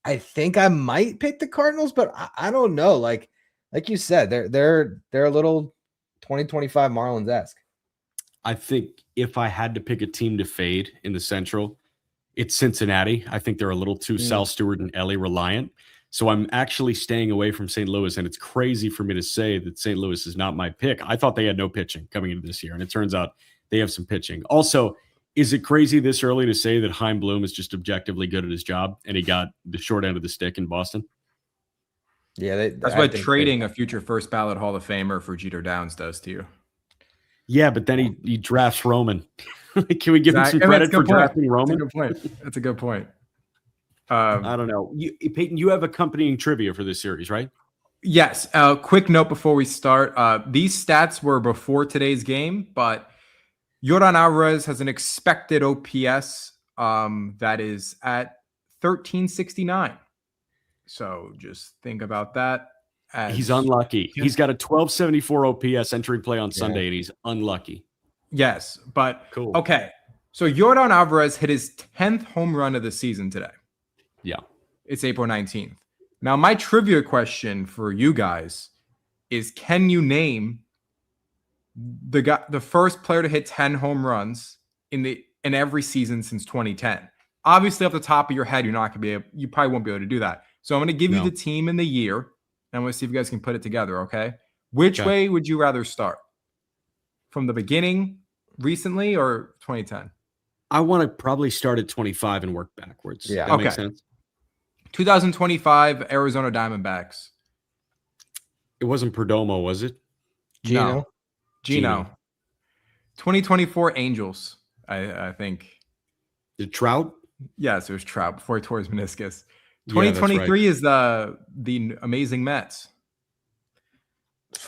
I think I might pick the Cardinals, but I don't know. Like you said, they're a little 2025 Marlins-esque. I think if I had to pick a team to fade in the Central, it's Cincinnati. I think they're a little too Sal Stewart and Ellie reliant. So I'm actually staying away from St. Louis, and it's crazy for me to say that St. Louis is not my pick. I thought they had no pitching coming into this year, and it turns out they have some pitching. Also, is it crazy this early to say that Chaim Bloom is just objectively good at his job, and he got the short end of the stick in Boston? Yeah, that's what trading a future first ballot Hall of Famer for Jeter Downs does to you. Yeah, but then he drafts Roman. Can we give him some credit for drafting Roman? That's a good point. I don't know. Peyton, you have accompanying trivia for this series, right? Yes. Quick note before we start. These stats were before today's game, but Yordan Alvarez has an expected OPS that is at 1369. So just think about that. He's unlucky. He's got a 1274 OPS entering play on Sunday, and he's unlucky. Yes, but cool. Okay. So Yordan Alvarez hit his 10th home run of the season today. Yeah. It's April 19th. Now, my trivia question for you guys is, can you name the first player to hit 10 home runs in every season since 2010? Obviously, off the top of your head, you probably won't be able to do that. So I'm going to give you the team and the year, and I'm going to see if you guys can put it together, okay? Which way would you rather start? From the beginning, recently, or 2010? I want to probably start at 25 and work backwards. Yeah. That makes sense. 2025 Arizona Diamondbacks. It wasn't Perdomo, was it? Gino. 2024 Angels, I think. The Trout? Yes, it was Trout before he tore his meniscus. 2023 is the amazing Mets.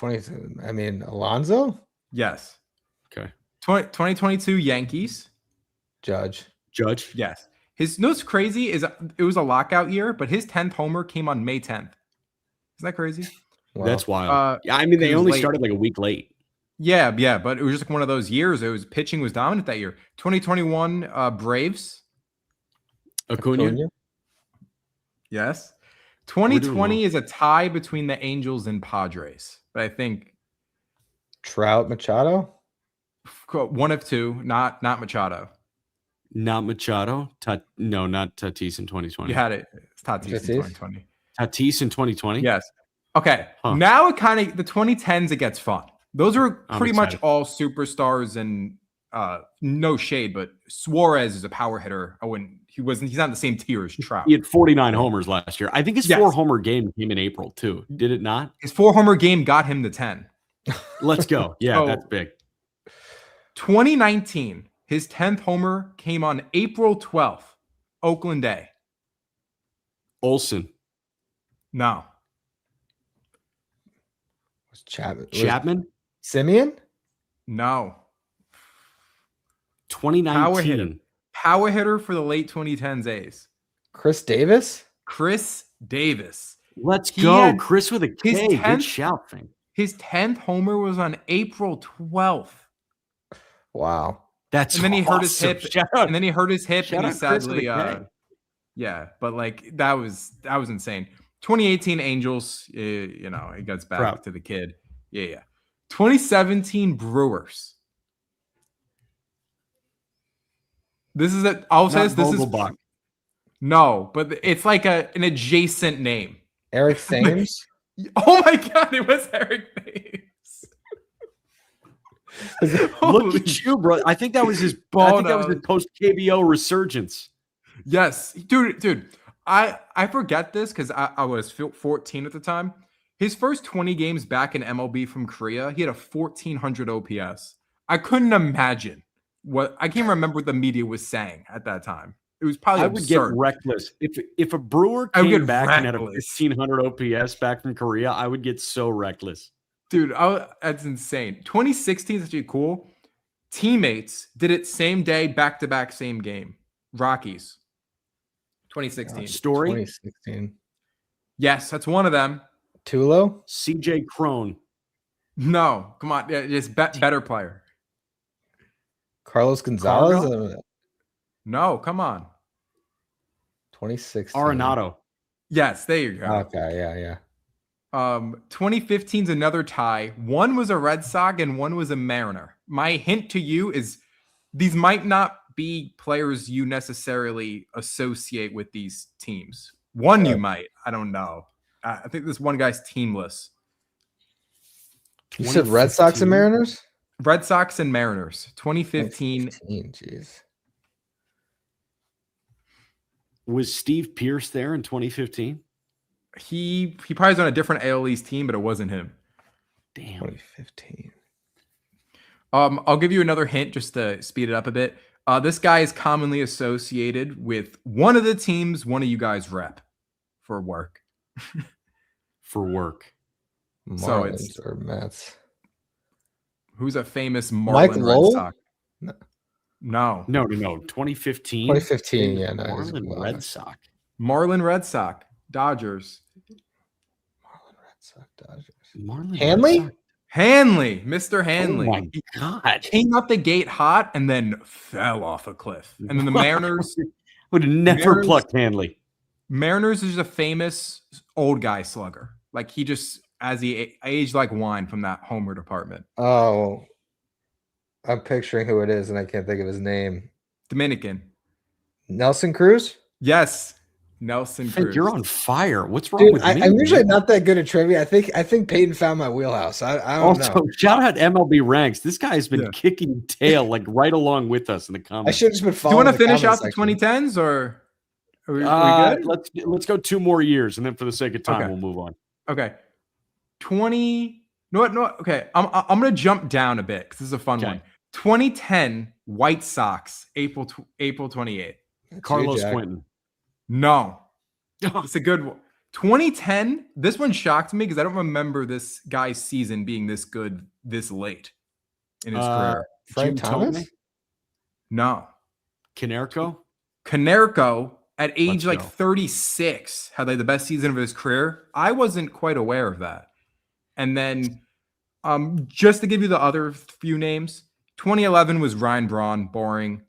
Alonso? Yes. Okay. 2022 Yankees. Judge. Yes. What's crazy is it was a lockout year, but his 10th homer came on May 10th. Isn't that crazy? Wow. That's wild. They only started like a week late. Yeah, but it was just like one of those years. Pitching was dominant that year. 2021 Braves. Acuna? Yes. 2020 is a tie between the Angels and Padres, but I think Trout, Machado. One of two, not Machado. Not Machado. No, not Tatis in 2020. You had it. It's Tatis in 2020. Tatis in 2020? Yes. Okay. Now the 2010s, it gets fun. Those are pretty much all superstars, and no shade, but Suarez is a power hitter. He's not in the same tier as Trout. He had 49 homers last year. I think his 4-homer game came in April too. Did it not? His 4-homer game got him to 10. Let's go. Yeah, that's big. 2019, his 10th homer came on April 12th, Oakland Day. Olsen. No. Chapman? Simeon? No. 2019. Power hitter for the late 2010s A's. Chris Davis? Let's go. Chris with a K. Good shout, thing. His 10th homer was on April 12th. Wow. That's and then he hurt his hip. And then he hurt his hip, Shout and he sadly but like that was insane. 2018 Angels, it gets back to the kid. Yeah. 2017 Brewers. This is I'll say this is no, but it's like an adjacent name. Eric Thames. Oh my God, it was Eric Thames. Look at you, bro. I think that was his post KBO resurgence. Yes, dude. I forget this because I was 14 at the time. His first 20 games back in MLB from Korea, he had a 1400 OPS. I couldn't imagine I can't remember what the media was saying at that time. It was probably absurd. Would get reckless if a Brewer came back and had a 1500 OPS back from Korea. I would get so reckless, dude. That's insane. 2016 is actually cool. teammates did it same day, back-to-back, same game. Rockies, 2016. Story. 2016. Yes, that's one of them. Tulo? CJ Crone. No, come on. Just better player. Carlos Gonzalez? Cargo? No, come on. 2016. Arenado. Yes, there you go. Okay, yeah. 2015 is another tie. One was a Red Sox and one was a Mariner. My hint to you is these might not be players you necessarily associate with these teams. One you might. I don't know. I think this one guy's teamless. You said Red Sox and Mariners? Red Sox and Mariners. 2015. Jeez. Was Steve Pearce there in 2015? He probably was on a different AL East team, but it wasn't him. Damn. 2015. I'll give you another hint just to speed it up a bit. This guy is commonly associated with one of the teams one of you guys rep for work. For work. Marlins So it's or Mets. Who's a famous Mike Marlin Red Lowell? Sox? No. 2015. 2015, yeah. No, Marlin Red Sox. Marlin Red Sox. Dodgers. Marlin Red Sox, Dodgers. Marlin Hanley? Red Sox. Hanley. Mr. Hanley. Oh my God. Came up the gate hot and then fell off a cliff. And then the Mariners. Would have never plucked Hanley. Mariners is a famous old guy slugger. Like he just, as he aged like wine from that homer department. Oh, I'm picturing who it is, and I can't think of his name. Dominican. Nelson Cruz? Yes. Nelson Cruz. You're on fire. What's wrong Dude, with me? I'm usually not that good at trivia. I think Peyton found my wheelhouse. I don't know. Shout out MLB ranks. This guy has been kicking tail like right along with us in the comments. I should have just been Do you following. want to finish out the the 2010s or are we good? Let's go 2 more years, and then for the sake of time, Okay. we'll move on. Okay. 20. No, okay. I'm gonna jump down a bit because this is a fun one. 2010 White Sox, April 28th. Carlos Quentin. No. It's a good one. 2010. This one shocked me because I don't remember this guy's season being this good this late in his career. Frank Jim Thomas? Thome? No. Canerco at age 36 had like the best season of his career. I wasn't quite aware of that. And then just to give you the other few names, 2011 was Ryan Braun, boring.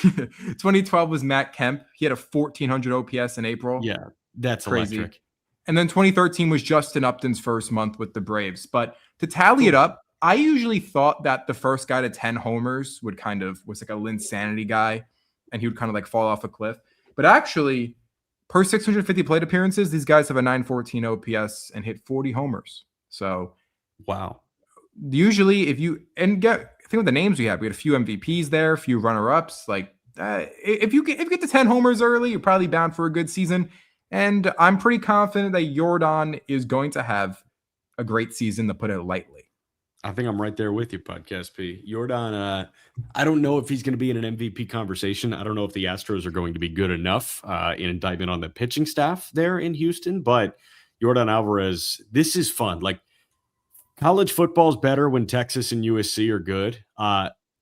2012 was Matt Kemp. He had a 1400 OPS in April. Yeah, that's crazy. Electric. And then 2013 was Justin Upton's first month with the Braves. But to tally it up, I usually thought that the first guy to 10 homers was like a Linsanity guy, and he would kind of like fall off a cliff. But actually, per 650 plate appearances, these guys have a 914 OPS and hit 40 homers. So, wow. Usually, think of the names we had. We had a few MVPs there, a few runner-ups. Like, if you get to 10 homers early, you're probably bound for a good season. And I'm pretty confident that Jordan is going to have a great season, to put it lightly. I think I'm right there with you, Podcast P. Jordan, I don't know if he's going to be in an MVP conversation. I don't know if the Astros are going to be good enough in indictment on the pitching staff there in Houston. But Jordan Alvarez, this is fun. Like, college football is better when Texas and USC are good.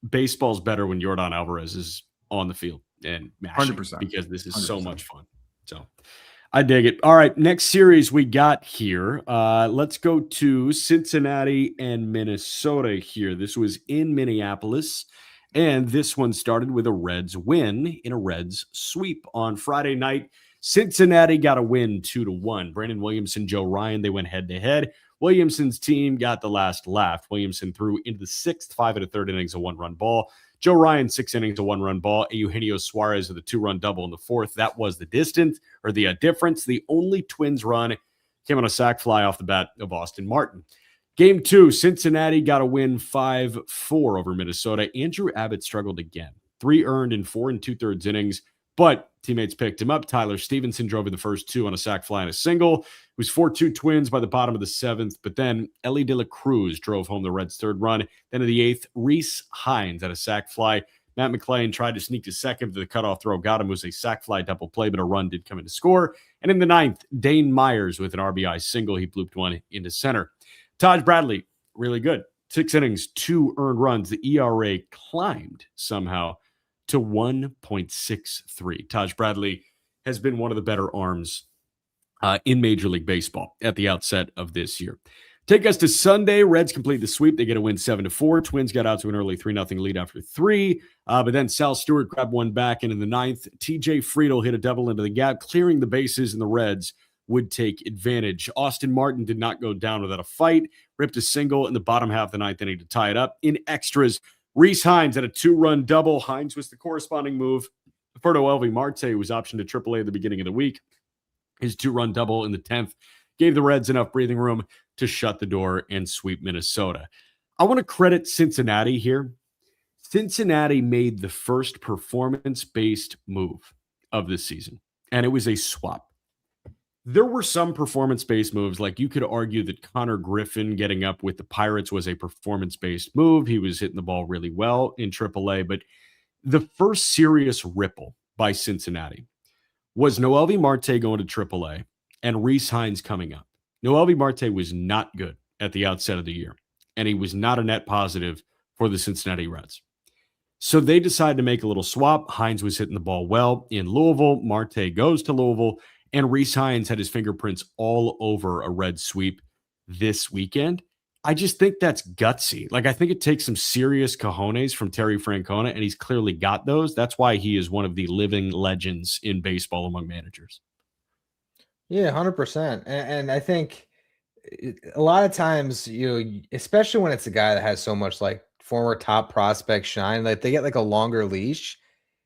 Baseball's better when Jordan Alvarez is on the field and mashing, 100%, because this is 100%. so much fun. So I dig it. All right, next series we got here. Let's go to Cincinnati and Minnesota here. This was in Minneapolis, and this one started with a Reds win in a Reds sweep on Friday night. Cincinnati got a win 2-1. Brandon Williamson, Joe Ryan, they went head-to-head. Williamson's team got the last laugh. Williamson threw into the 6th, 5 1/3 innings, a 1-run ball. Joe Ryan, 6 innings, a 1-run ball. Eugenio Suarez with a 2-run double in the 4th. That was the difference. The only Twins run came on a sac fly off the bat of Austin Martin. Game 2, Cincinnati got a win 5-4 over Minnesota. Andrew Abbott struggled again. 3 earned in 4 2/3 innings, but teammates picked him up. Tyler Stevenson drove in the first 2 on a sac fly and a single. It was 4-2 Twins by the bottom of the 7th, but then Ellie De La Cruz drove home the Reds' 3rd run. Then in the 8th, Reese Hines had a sac fly. Matt McClain tried to sneak to second, but the cutoff throw got him. It was a sac fly double play, but a run did come in to score. And in the 9th, Dane Myers with an RBI single. He blooped one into center. Taj Bradley, really good. 6 innings, 2 earned runs. The ERA climbed somehow to 1.63. Taj Bradley has been one of the better arms in Major League Baseball at the outset of this year. Take us to Sunday. Reds complete the sweep. They get a win 7-4. Twins got out to an early 3-0 lead after 3. But then Sal Stewart grabbed one back, and in the 9th, TJ Friedl hit a double into the gap, clearing the bases, and the Reds would take advantage. Austin Martin did not go down without a fight, ripped a single in the bottom half of the 9th inning to tie it up. In extras, Rhys Hines had a 2-run double. Hines was the corresponding move. Noelvi Marte was optioned to AAA at the beginning of the week. His 2-run double in the 10th gave the Reds enough breathing room to shut the door and sweep Minnesota. I want to credit Cincinnati here. Cincinnati made the first performance-based move of the season, and it was a swap. There were some performance-based moves, like you could argue that Connor Griffin getting up with the Pirates was a performance-based move. He was hitting the ball really well in AAA, but the first serious ripple by Cincinnati was Noelvi Marte going to AAA and Rhys Hines coming up. Noelvi Marte was not good at the outset of the year, and he was not a net positive for the Cincinnati Reds. So they decided to make a little swap. Hines was hitting the ball well in Louisville. Marte goes to Louisville, and Rhys Hines had his fingerprints all over a Red sweep this weekend. I just think that's gutsy. Like, I think it takes some serious cojones from Terry Francona, and he's clearly got those. That's why he is one of the living legends in baseball among managers. Yeah, 100%. And I think a lot of times, especially when it's a guy that has so much like former top prospect shine, like they get like a longer leash.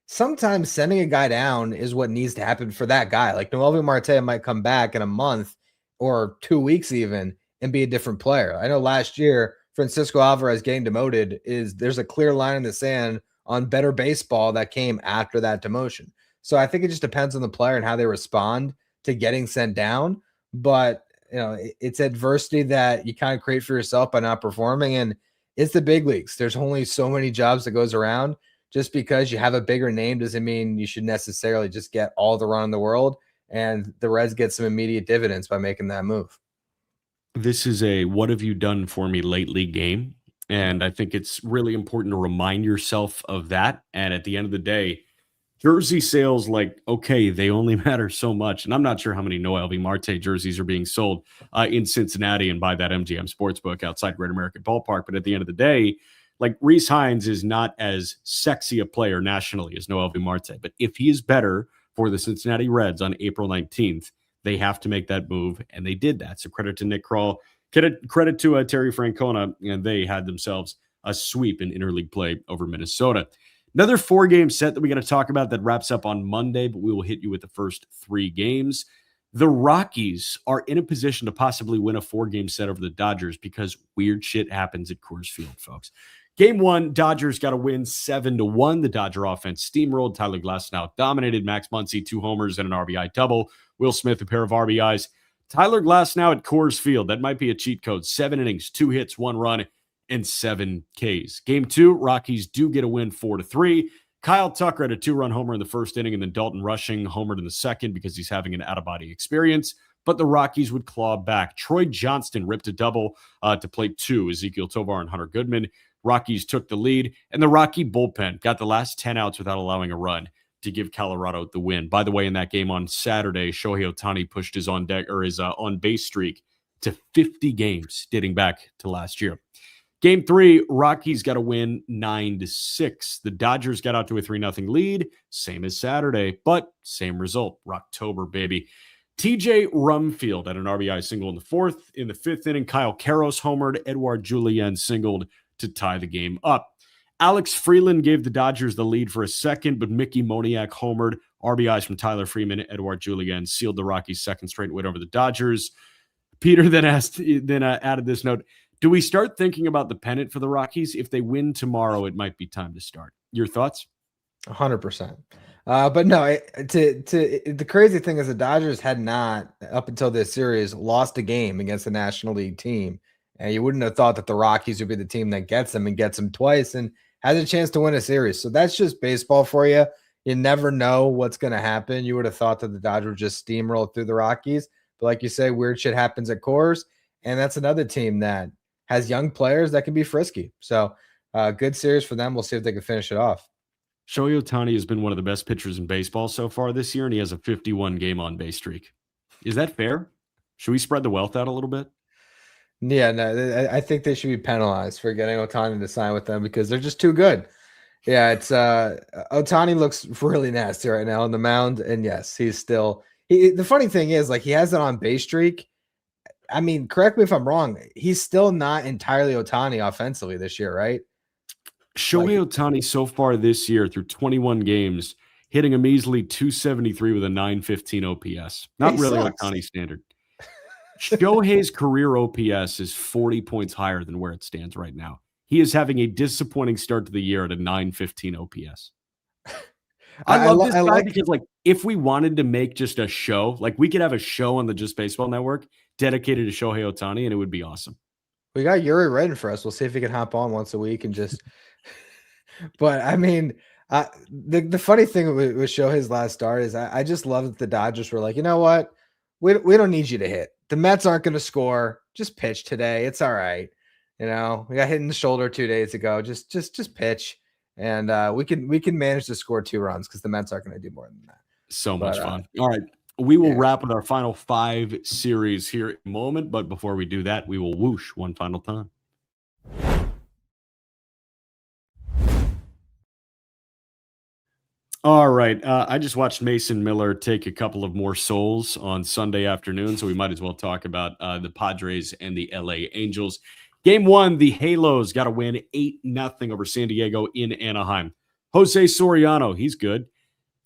Sometimes sending a guy down is what needs to happen for that guy. Like Noelvi Marte might come back in a month or 2 weeks even and be a different player. I know last year, Francisco Alvarez getting demoted there's a clear line in the sand on better baseball that came after that demotion. So I think it just depends on the player and how they respond to getting sent down. But it's adversity that you kind of create for yourself by not performing. And it's the big leagues. There's only so many jobs that goes around. Just because you have a bigger name doesn't mean you should necessarily just get all the run in the world. And the Reds get some immediate dividends by making that move. This is a what have you done for me lately game. And I think it's really important to remind yourself of that. And at the end of the day, jersey sales, okay, they only matter so much. And I'm not sure how many Noelvi Marte jerseys are being sold in Cincinnati and by that MGM Sportsbook outside Great American Ballpark. But at the end of the day, Rhys Hines is not as sexy a player nationally as Noelvi Marte. But if he is better for the Cincinnati Reds on April 19th, they have to make that move, and they did that. So credit to Nick Krall, credit to Terry Francona, and they had themselves a sweep in interleague play over Minnesota. Another 4-game set that we got to talk about that wraps up on Monday, but we will hit you with the first 3 games. The Rockies are in a position to possibly win a 4-game set over the Dodgers because weird shit happens at Coors Field, folks. Game 1, Dodgers got a win 7-1. The Dodger offense steamrolled. Tyler Glasnow dominated. Max Muncy, 2 homers and an RBI double. Will Smith, a pair of RBIs. Tyler Glasnow at Coors Field. That might be a cheat code. 7 innings, 2 hits, 1 run, and 7 Ks. Game 2, Rockies do get a win 4-3. Kyle Tucker had a 2-run homer in the first inning, and then Dalton Rushing homered in the second because he's having an out-of-body experience. But the Rockies would claw back. Troy Johnston ripped a double to plate 2. Ezekiel Tovar and Hunter Goodman. Rockies took the lead, and the Rocky bullpen got the last 10 outs without allowing a run to give Colorado the win. By the way, in that game on Saturday, Shohei Ohtani pushed his on-base streak to 50 games dating back to last year. Game 3, Rockies got a win 9-6. The Dodgers got out to a 3-0 lead, same as Saturday, but same result. Rocktober, baby. TJ Rumfield had an RBI single in the 4th. In the 5th inning, Kyle Karros homered. Edouard Julien singled to tie the game up. Alex Freeland gave the Dodgers the lead for a second, but Mickey Moniak homered. RBIs from Tyler Freeman, Edouard Julien sealed the Rockies' second straight win over the Dodgers. Peter then added this note: do we start thinking about the pennant for the Rockies? If they win tomorrow, it might be time to start. Your thoughts? 100%. But no, the crazy thing is the Dodgers had not, up until this series, lost a game against the National League team. And you wouldn't have thought that the Rockies would be the team that gets them and gets them twice and has a chance to win a series. So that's just baseball for you. You never know what's going to happen. You would have thought that the Dodgers would just steamroll through the Rockies. But like you say, weird shit happens at Coors. And that's another team that has young players that can be frisky. So good series for them. We'll see if they can finish it off. Shohei Ohtani has been one of the best pitchers in baseball so far this year, and he has a 51 game on base streak. Is that fair? Should we spread the wealth out a little bit? Yeah, no, I think they should be penalized for getting Ohtani to sign with them because they're just too good. Yeah, it's Ohtani looks really nasty right now on the mound, and yes, he's still. The funny thing is, like, he has an on base streak. I mean, correct me if I'm wrong. He's still not entirely Ohtani offensively this year, right? Shohei Ohtani so far this year through 21 games, hitting a measly 273 with a 915 OPS. Not really Ohtani standard. Shohei's career OPS is 40 points higher than where it stands right now. He is having a disappointing start to the year at a 915 OPS. I love this guy because, like, if we wanted to make just a show, like, we could have a show on the Just Baseball Network dedicated to Shohei Ohtani, and it would be awesome. We got Yuri writing for us. We'll see if he can hop on once a week and just. But I mean, the funny thing with Shohei's last start is I just love that the Dodgers were like, you know what, we don't need you to hit. The Mets aren't going to score. Just pitch today. It's all right. You know, we got hit in the shoulder 2 days ago. Just pitch, and we can manage to score 2 runs because the Mets aren't going to do more than that. So much fun. All right, we will wrap with our final 5 series here in a moment, but before we do that, we will whoosh one final time. All right. I just watched Mason Miller take a couple of more souls on Sunday afternoon, so we might as well talk about the Padres and the LA Angels. Game 1, the Halos got a win 8-0 over San Diego in Anaheim. Jose Soriano, he's good.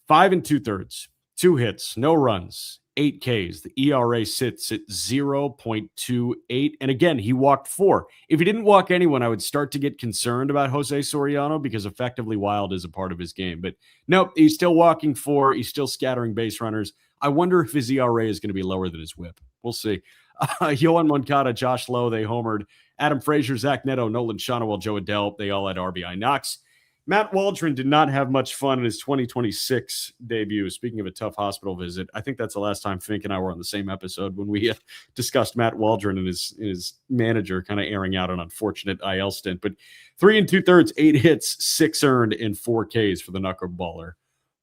5 2/3, 2 hits, no runs, 8 Ks. The ERA sits at 0.28. And again, he walked 4. If he didn't walk anyone, I would start to get concerned about Jose Soriano because effectively wild is a part of his game. But nope, he's still walking 4. He's still scattering base runners. I wonder if his ERA is going to be lower than his whip. We'll see. Yohan Moncada, Josh Lowe, they homered. Adam Frazier, Zach Neto, Nolan Shonowell, Joe Adell, they all had RBI knocks. Matt Waldron did not have much fun in his 2026 debut. Speaking of a tough hospital visit, I think that's the last time Fink and I were on the same episode when we discussed Matt Waldron and his manager kind of airing out an unfortunate IL stint. But 3 2/3, 8 hits, 6 earned, and 4 Ks for the knuckleballer.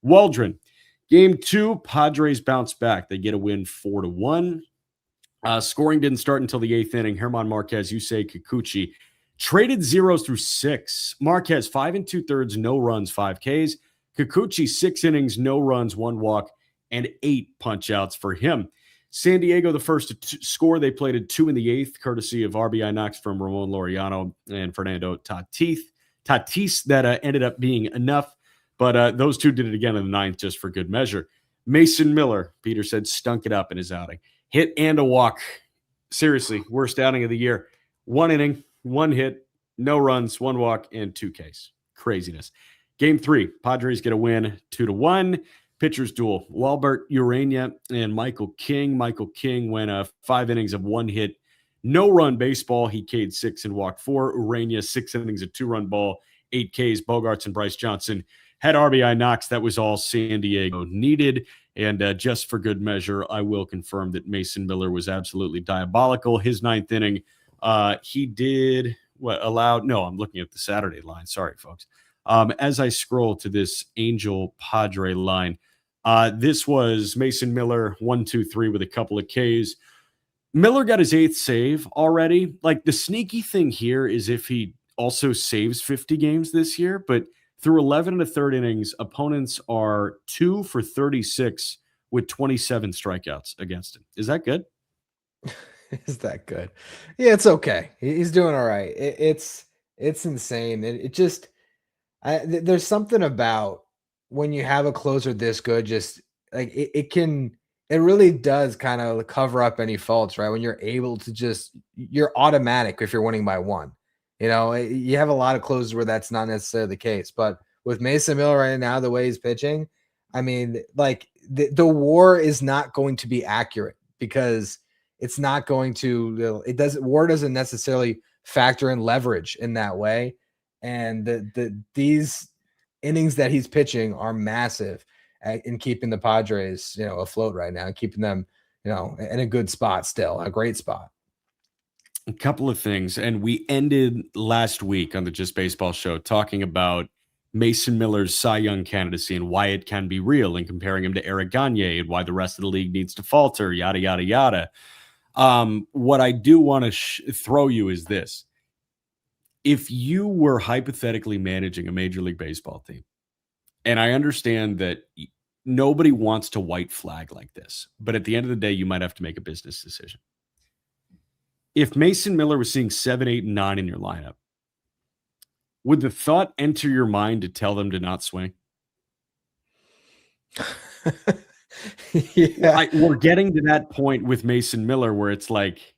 Waldron, game 2, Padres bounce back. They get a win 4-1. Scoring didn't start until the 8th inning. German Marquez, Yusei Kikuchi traded 0s through 6. Marquez, 5 2/3, no runs, 5 Ks. Kikuchi, 6 innings, no runs, 1 walk, and 8 punch-outs for him. San Diego, the first to score, they played at 2 in the 8th, courtesy of RBI knocks from Ramon Laureano and Fernando Tatis that ended up being enough. But those two did it again in the 9th just for good measure. Mason Miller, Peter said, stunk it up in his outing. Hit and a walk. Seriously, worst outing of the year. 1 inning, 1 hit, no runs, 1 walk, and 2 Ks. Craziness. Game 3, Padres get a win 2-1. Pitchers duel. Walbert Urania and Michael King. Michael King went 5 innings of 1 hit, no run baseball. He K'd 6 and walked 4. Urania, 6 innings of 2-run ball, 8 Ks. Bogarts and Bryce Johnson had RBI knocks. That was all San Diego needed. And just for good measure, I will confirm that Mason Miller was absolutely diabolical. His 9th inning, he did allowed. No, I'm looking at the Saturday line. Sorry, folks. As I scroll to this Angel Padre line, this was Mason Miller 1-2-3 with a couple of Ks. Miller got his 8th save already. Like, the sneaky thing here is if he also saves 50 games this year, but through 11 1/3 innings, opponents are 2 for 36 with 27 strikeouts against him. Is that good? Is that good? Yeah, it's okay. He's doing all right. It's insane. It just there's something about when you have a closer this good, just like it really does kind of cover up any faults, right? When you're able to you're automatic if you're winning by 1. You know, you have a lot of closers where that's not necessarily the case. But with Mason Miller right now, the way he's pitching, I mean, like the WAR is not going to be accurate because it's not going to. WAR doesn't necessarily factor in leverage in that way. And these innings that he's pitching are massive in keeping the Padres, afloat right now, keeping them, in a good spot still, a great spot. A couple of things, and we ended last week on the Just Baseball show talking about Mason Miller's Cy Young candidacy and why it can be real, and comparing him to Eric Gagne and why the rest of the league needs to falter, yada, yada, yada. What I do want to throw you is this. If you were hypothetically managing a Major League Baseball team, and I understand that nobody wants to white flag like this, but at the end of the day, you might have to make a business decision. If Mason Miller was seeing 7, 8, and 9 in your lineup, would the thought enter your mind to tell them to not swing? Yeah. We're getting to that point with Mason Miller where it's like,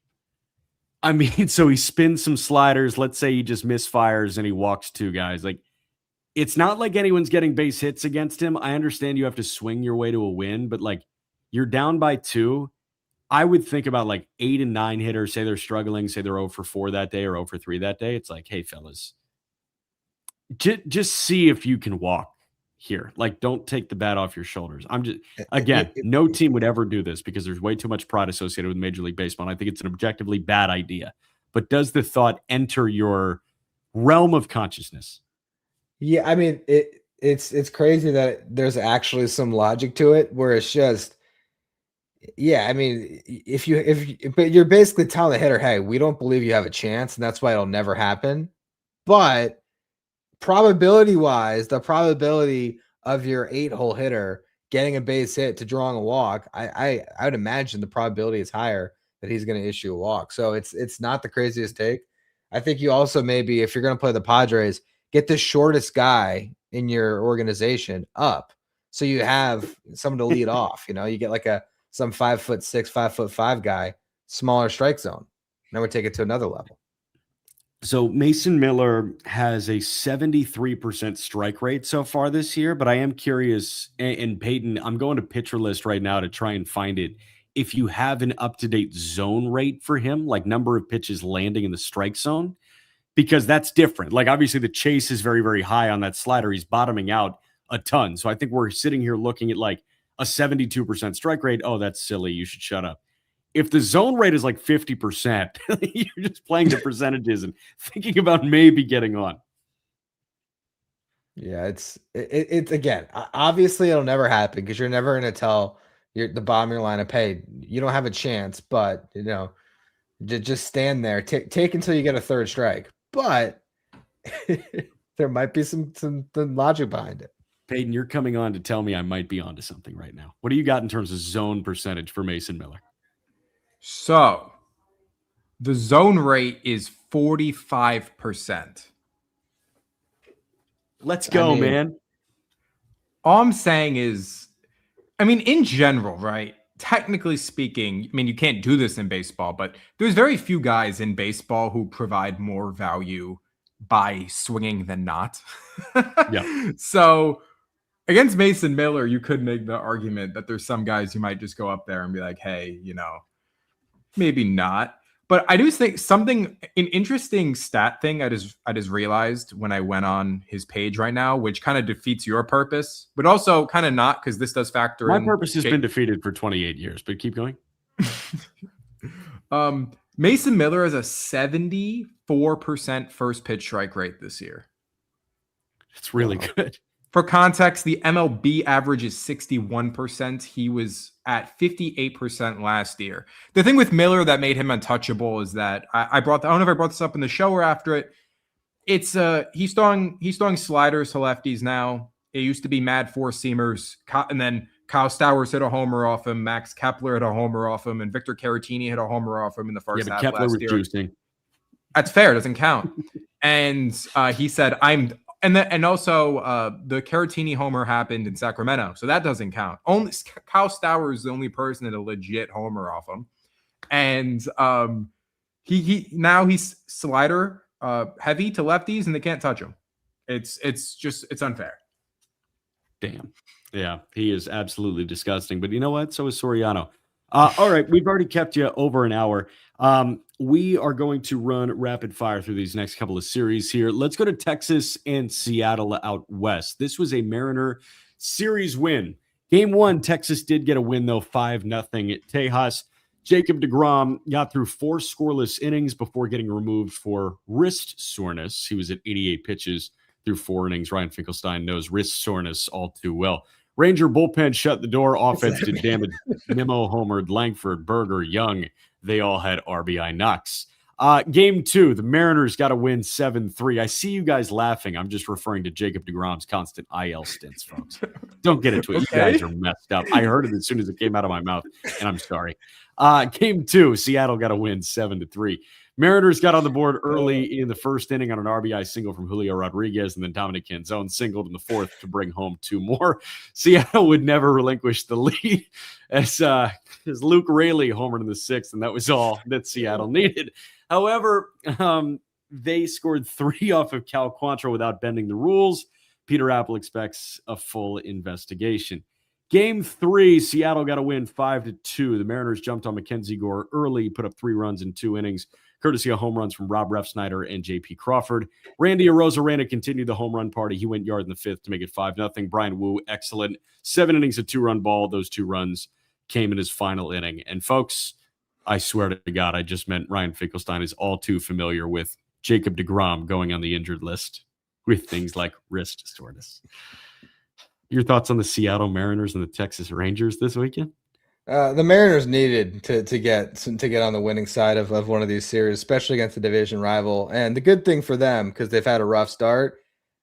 I mean, so he spins some sliders. Let's say he just misfires and he walks 2 guys. Like, it's not like anyone's getting base hits against him. I understand you have to swing your way to a win, but like, you're down by 2. I would think about like 8 and 9 hitters, say they're struggling, say they're 0 for 4 that day or 0 for 3 that day. It's like, hey, fellas, just see if you can walk here. Like, don't take the bat off your shoulders. I'm just, again, no team would ever do this because there's way too much pride associated with Major League Baseball. And I think it's an objectively bad idea. But does the thought enter your realm of consciousness? Yeah, I mean, it's crazy that there's actually some logic to it where it's just, yeah, I mean, but you're basically telling the hitter, hey, we don't believe you have a chance, and that's why it'll never happen. But probability wise, the probability of your 8-hole hitter getting a base hit to drawing a walk, I would imagine the probability is higher that he's going to issue a walk. So it's not the craziest take. I think you also maybe, if you're going to play the Padres, get the shortest guy in your organization up, so you have someone to lead off. You know, you get like some 5'6", 5'5" guy, smaller strike zone. Now we take it to another level. So Mason Miller has a 73% strike rate so far this year, but I am curious, and Peyton, I'm going to Pitcher List right now to try and find it. If you have an up-to-date zone rate for him, like number of pitches landing in the strike zone, because that's different. Like, obviously the chase is very, very high on that slider. He's bottoming out a ton. So I think we're sitting here looking at like a 72% strike rate. Oh, that's silly. You should shut up. If the zone rate is like 50%, you're just playing the percentages and thinking about maybe getting on. Yeah, it's again, obviously it'll never happen because you're never going to tell the bottom of your lineup, hey, you don't have a chance, but you know, just stand there, take until you get a third strike. But there might be some logic behind it. Peyton, you're coming on to tell me I might be onto something right now. What do you got in terms of zone percentage for Mason Miller? So the zone rate is 45%. Let's go, man. All I'm saying is, I mean, in general, right? Technically speaking, I mean, you can't do this in baseball, but there's very few guys in baseball who provide more value by swinging than not. Yeah. So against Mason Miller, you could make the argument that there's some guys who might just go up there and be like, hey, you know, maybe not. But I do think an interesting stat thing I just realized when I went on his page right now, which kind of defeats your purpose, but also kind of not, because this does factor in. My purpose has been defeated for 28 years, but keep going. Mason Miller has a 74% first pitch strike rate this year. It's really good. For context, the MLB average is 61%. He was at 58% last year. The thing with Miller that made him untouchable is that I don't know if I brought this up in the show or after it. It's he's throwing sliders to lefties now. It used to be mad four-seamers, and then Kyle Stowers hit a homer off him, Max Kepler hit a homer off him, and Victor Caratini hit a homer off him in the first half Kepler last was year. juicing. That's fair, doesn't count. And he said, And also, the Caratini homer happened in Sacramento, so that doesn't count. Only Kyle Stowers is the only person at a legit homer off him, and he's slider heavy to lefties, and they can't touch him. It's unfair. Damn, yeah, he is absolutely disgusting. But you know what? So is Soriano. All right, we've already kept you over an hour. We are going to run rapid fire through these next couple of series here. Let's go to Texas and Seattle out west. This was a Mariner series win. Game 1, Texas did get a win, though, 5-0 at Tejas. Jacob deGrom got through 4 scoreless innings before getting removed for wrist soreness. He was at 88 pitches through 4 innings. Ryan Finkelstein knows wrist soreness all too well. Ranger bullpen shut the door. Offense did damage. Nimmo homered, Langford, Berger, Young. They all had RBI knocks. Game 2, the Mariners got to win 7-3. I see you guys laughing. I'm just referring to Jacob deGrom's constant IL stints, folks. Don't get into it. Okay. You guys are messed up. I heard it as soon as it came out of my mouth, and I'm sorry. Game 2, Seattle got to win 7-3. Mariners got on the board early in the first inning on an RBI single from Julio Rodriguez, and then Dominic Canzone singled in the 4th to bring home 2 more. Seattle would never relinquish the lead as Luke Raley homered in the 6th, and that was all that Seattle needed. However, they scored 3 off of Cal Quantrill without bending the rules. Peter Apple expects a full investigation. Game 3, Seattle got a win 5-2. The Mariners jumped on Mackenzie Gore early, put up 3 runs in 2 innings, courtesy of home runs from Rob Refsnyder and J.P. Crawford. Randy Arozarena continued the home run party. He went yard in the 5th to make it 5-0. Brian Wu, excellent. 7 innings, a 2-run ball. Those 2 runs came in his final inning. And folks, I swear to God, I just meant Ryan Finkelstein is all too familiar with Jacob deGrom going on the injured list with things like wrist soreness. Your thoughts on the Seattle Mariners and the Texas Rangers this weekend? The Mariners needed to get on the winning side of one of these series, especially against the division rival. And the good thing for them, because they've had a rough start,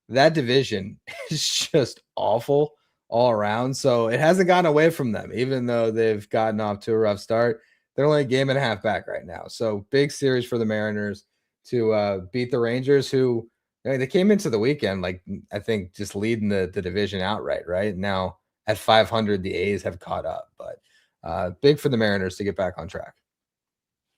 that division is just awful all around. So it hasn't gotten away from them, even though they've gotten off to a rough start. They're only a game and a half back right now. So big series for the Mariners to beat the Rangers, who they came into the weekend, like, I think, just leading the division outright, right? Now at 500, the A's have caught up, but big for the Mariners to get back on track.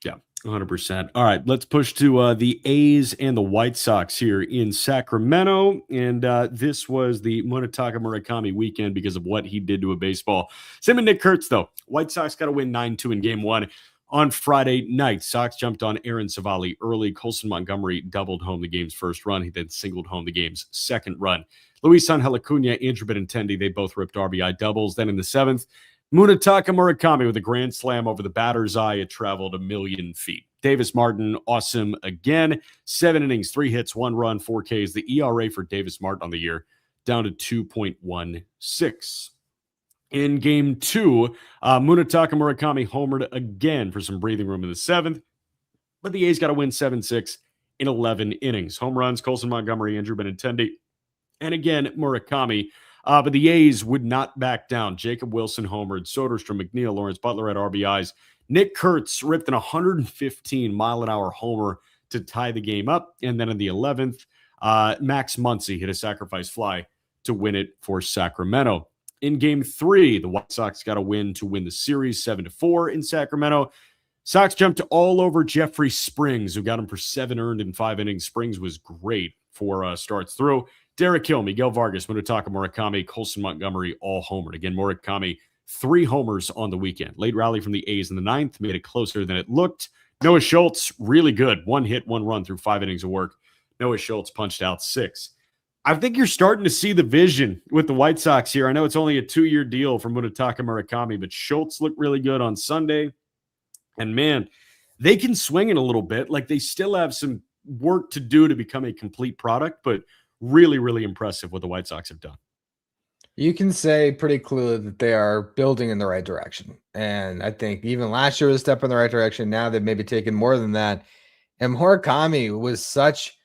Yeah, 100%. All right, let's push to the A's and the White Sox here in Sacramento. And this was the Munetaka Murakami weekend because of what he did to a baseball. Same with Nick Kurtz, though. White Sox got to win 9-2 in game 1. On Friday night, Sox jumped on Aaron Savali early. Colson Montgomery doubled home the game's first run. He then singled home the game's second run. Luis Angel Acuna, Andrew Benintendi, they both ripped RBI doubles. Then in the 7th, Munetaka Murakami with a grand slam over the batter's eye. It traveled 1,000,000 feet. Davis Martin, awesome again. 7 innings, 3 hits, 1 run, 4 Ks. The ERA for Davis Martin on the year down to 2.16. In game 2, Munetaka Murakami homered again for some breathing room in the 7th, but the A's got to win 7-6 in 11 innings. Home runs, Colson Montgomery, Andrew Benintendi, and again, Murakami. But the A's would not back down. Jacob Wilson homered, Soderstrom, McNeil, Lawrence Butler had RBIs. Nick Kurtz ripped an 115-mile-an-hour homer to tie the game up. And then in the 11th, Max Muncy hit a sacrifice fly to win it for Sacramento. In game 3, the White Sox got a win to win the series 7-4 in Sacramento. Sox jumped all over Jeffrey Springs, who got him for 7 earned in 5 innings. Springs was great for starts through. Derek Hill, Miguel Vargas, Munetaka Murakami, Colson Montgomery all homered. Again, Murakami, 3 homers on the weekend. Late rally from the A's in the 9th made it closer than it looked. Noah Schultz, really good. 1 hit, 1 run through 5 innings of work. Noah Schultz punched out 6. I think you're starting to see the vision with the White Sox here. I know it's only a 2-year deal for Munetaka Murakami, but Schultz looked really good on Sunday. And man, they can swing it a little bit. Like, they still have some work to do to become a complete product, but really, really impressive what the White Sox have done. You can say pretty clearly that they are building in the right direction. And I think even last year was a step in the right direction. Now they've maybe taken more than that. And Murakami was such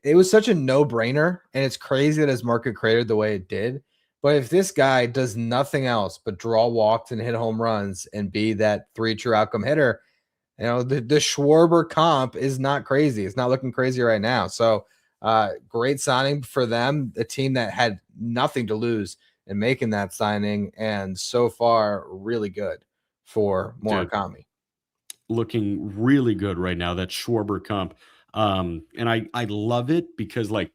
a no-brainer. And it's crazy that his market created the way it did. But if this guy does nothing else but draw walks and hit home runs and be that 3 true outcome hitter, you know, the Schwarber comp is not crazy. It's not looking crazy right now. So great signing for them, a team that had nothing to lose in making that signing, and so far really good for Murakami. Dude, looking really good right now, that Schwarber comp. And I love it because, like,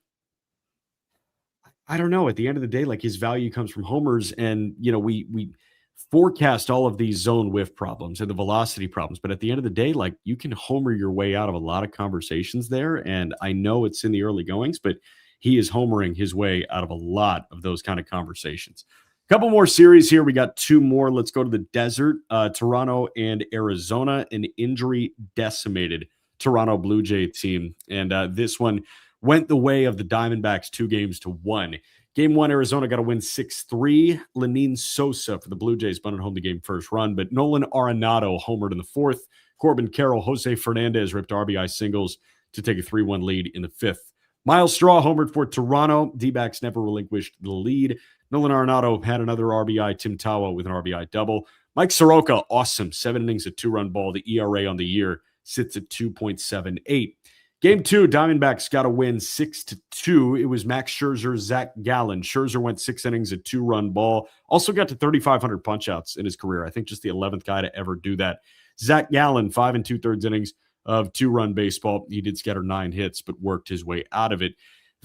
I don't know, at the end of the day, like, his value comes from homers, and you know, we forecast all of these zone whiff problems and the velocity problems, but at the end of the day, like, you can homer your way out of a lot of conversations there. And I know it's in the early goings, but he is homering his way out of a lot of those kind of conversations. Couple more series here. We got two more. Let's go to the desert. Toronto and Arizona, an injury decimated Toronto Blue Jay team. And this one went the way of the Diamondbacks 2-1. Game 1, Arizona got a win 6-3. Lenyn Sosa for the Blue Jays bunted home the game first run, but Nolan Arenado homered in the fourth. Corbin Carroll, Jose Fernandez ripped RBI singles to take a 3-1 lead in the fifth. Miles Straw homered for Toronto. D-backs never relinquished the lead. Nolan Arenado had another RBI. Tim Tawa with an RBI double. Mike Soroka, awesome. 7 innings, a 2-run ball. The ERA on the year sits at 2.78. Game 2, Diamondbacks got a win 6-2. It was Max Scherzer, Zach Gallen. Scherzer went 6 innings, a 2-run ball. Also got to 3,500 punch-outs in his career. I think just the 11th guy to ever do that. Zach Gallen, 5 2/3 innings of 2-run baseball. He did scatter 9 hits, but worked his way out of it.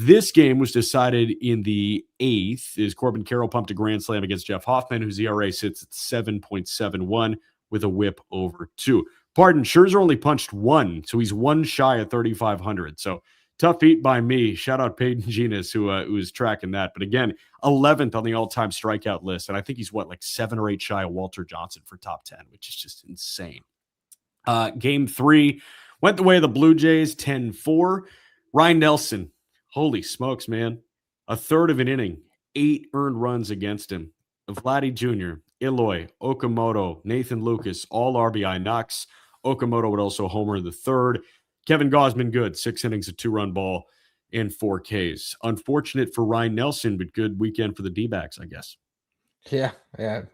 This game was decided in the 8th as Corbin Carroll pumped a grand slam against Jeff Hoffman, whose ERA sits at 7.71 with a whip over 2. Pardon, Scherzer only punched 1, so he's 1 shy of 3,500. So tough beat by me. Shout out Peyton Genis, who was tracking that. But again, 11th on the all-time strikeout list, and I think he's like 7 or 8 shy of Walter Johnson for top 10, which is just insane. Game 3 went the way of the Blue Jays, 10-4. Ryan Nelson, holy smokes, man. A third of an inning, 8 earned runs against him. Vladdy Jr., Eloy, Okamoto, Nathan Lucas, all RBI knocks. Okamoto would also homer in the third. Kevin Gausman, good. 6 innings, a 2-run ball, and 4 Ks. Unfortunate for Ryan Nelson, but good weekend for the D-backs, I guess. Yeah,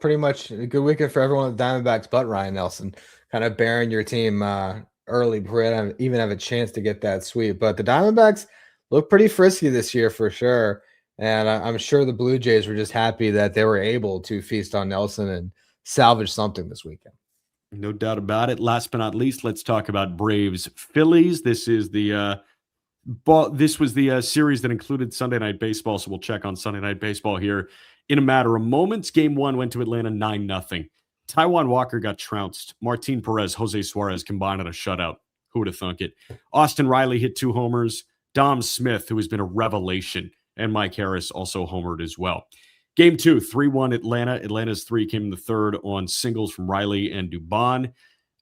pretty much a good weekend for everyone with Diamondbacks but Ryan Nelson. Kind of bearing your team early before you even have a chance to get that sweep. But the Diamondbacks look pretty frisky this year for sure. And I'm sure the Blue Jays were just happy that they were able to feast on Nelson and salvage something this weekend. No doubt about it. Last but not least, let's talk about Braves Phillies. This is the series that included Sunday Night Baseball, so we'll check on Sunday Night Baseball here in a matter of moments. Game 1 went to Atlanta 9-0. Taijuan Walker got trounced. Martin Perez, Jose Suarez combined on a shutout. Who would have thunk it? Austin Riley hit 2 homers. Dom Smith, who has been a revelation, and Mike Harris also homered as well. Game 2, 3-1 Atlanta. Atlanta's 3 came in the third on singles from Riley and Dubon.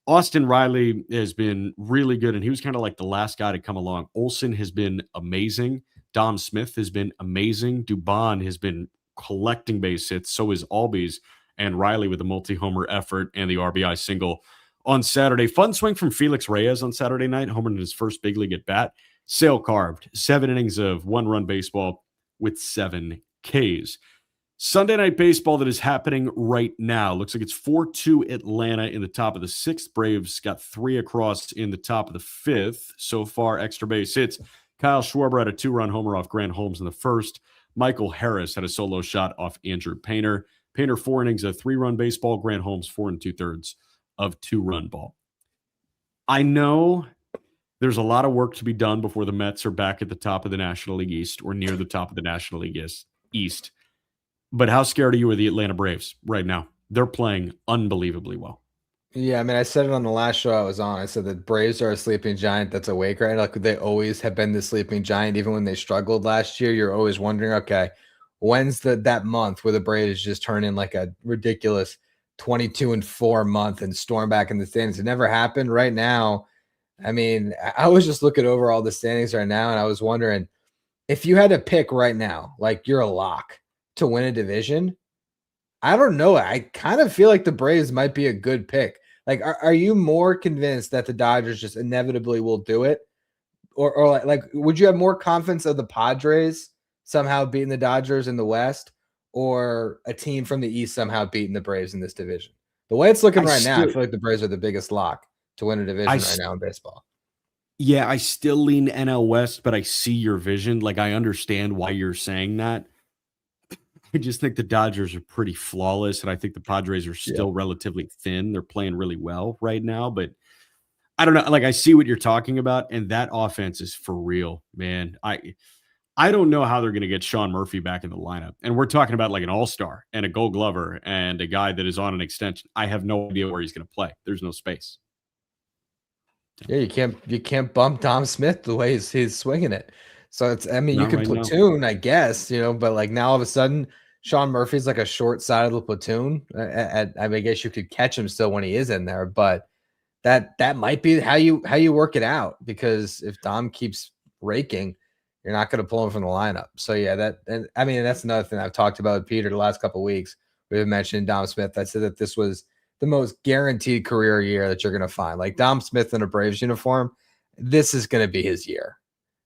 Austin Riley has been really good, and he was kind of like the last guy to come along. Olsen has been amazing. Dom Smith has been amazing. Dubon has been collecting base hits. So is Albies, and Riley with a multi-homer effort and the RBI single on Saturday. Fun swing from Felix Reyes on Saturday night, homered in his first big league at bat. Sail carved, 7 innings of 1-run baseball with 7 Ks. Sunday Night Baseball that is happening right now. Looks like it's 4-2 Atlanta in the top of the 6th. Braves got 3 across in the top of the 5th. So far, extra base hits. Kyle Schwarber had a 2-run homer off Grant Holmes in the first. Michael Harris had a solo shot off Andrew Painter. Painter 4 innings of 3-run baseball. Grant Holmes 4 2/3 of 2-run ball. I know there's a lot of work to be done before the Mets are back at the top of the National League East or near the top of the National League East. But how scared are you of the Atlanta Braves right now? They're playing unbelievably well. Yeah, I mean, I said it on the last show I was on. I said that Braves are a sleeping giant that's awake right now. Like they always have been the sleeping giant, even when they struggled last year. You're always wondering, okay, when's that month where the Braves just turn in like a ridiculous 22-4 month and storm back in the standings? It never happened. Right now, I mean, I was just looking over all the standings right now, and I was wondering if you had to pick right now, like you're a lock to win a division. I don't know. I kind of feel like the Braves might be a good pick. Like, are you more convinced that the Dodgers just inevitably will do it? Or like, would you have more confidence of the Padres somehow beating the Dodgers in the West, or a team from the East somehow beating the Braves in this division? The way it's looking right now, I feel like the Braves are the biggest lock to win a division right now in baseball. Yeah, I still lean NL West, but I see your vision. Like, I understand why you're saying that. I just think the Dodgers are pretty flawless, and I think the Padres are still relatively thin. They're playing really well right now, but I don't know. Like, I see what you're talking about, and that offense is for real, man. I don't know how they're going to get Sean Murphy back in the lineup, and we're talking about like an all-star and a Gold Glover and a guy that is on an extension. I have no idea where he's going to play. There's no space. Yeah, you can't bump Dom Smith the way he's swinging it. So it's, I mean, you can platoon, I guess, but like now all of a sudden Sean Murphy's like a short side of the platoon. I mean, I guess you could catch him still when he is in there, but that might be how you work it out, because if Dom keeps raking, you're not going to pull him from the lineup. So yeah, that's another thing I've talked about with Peter the last couple of weeks. We've mentioned Dom Smith. I said that this was the most guaranteed career year that you're going to find. Like Dom Smith in a Braves uniform, this is going to be his year.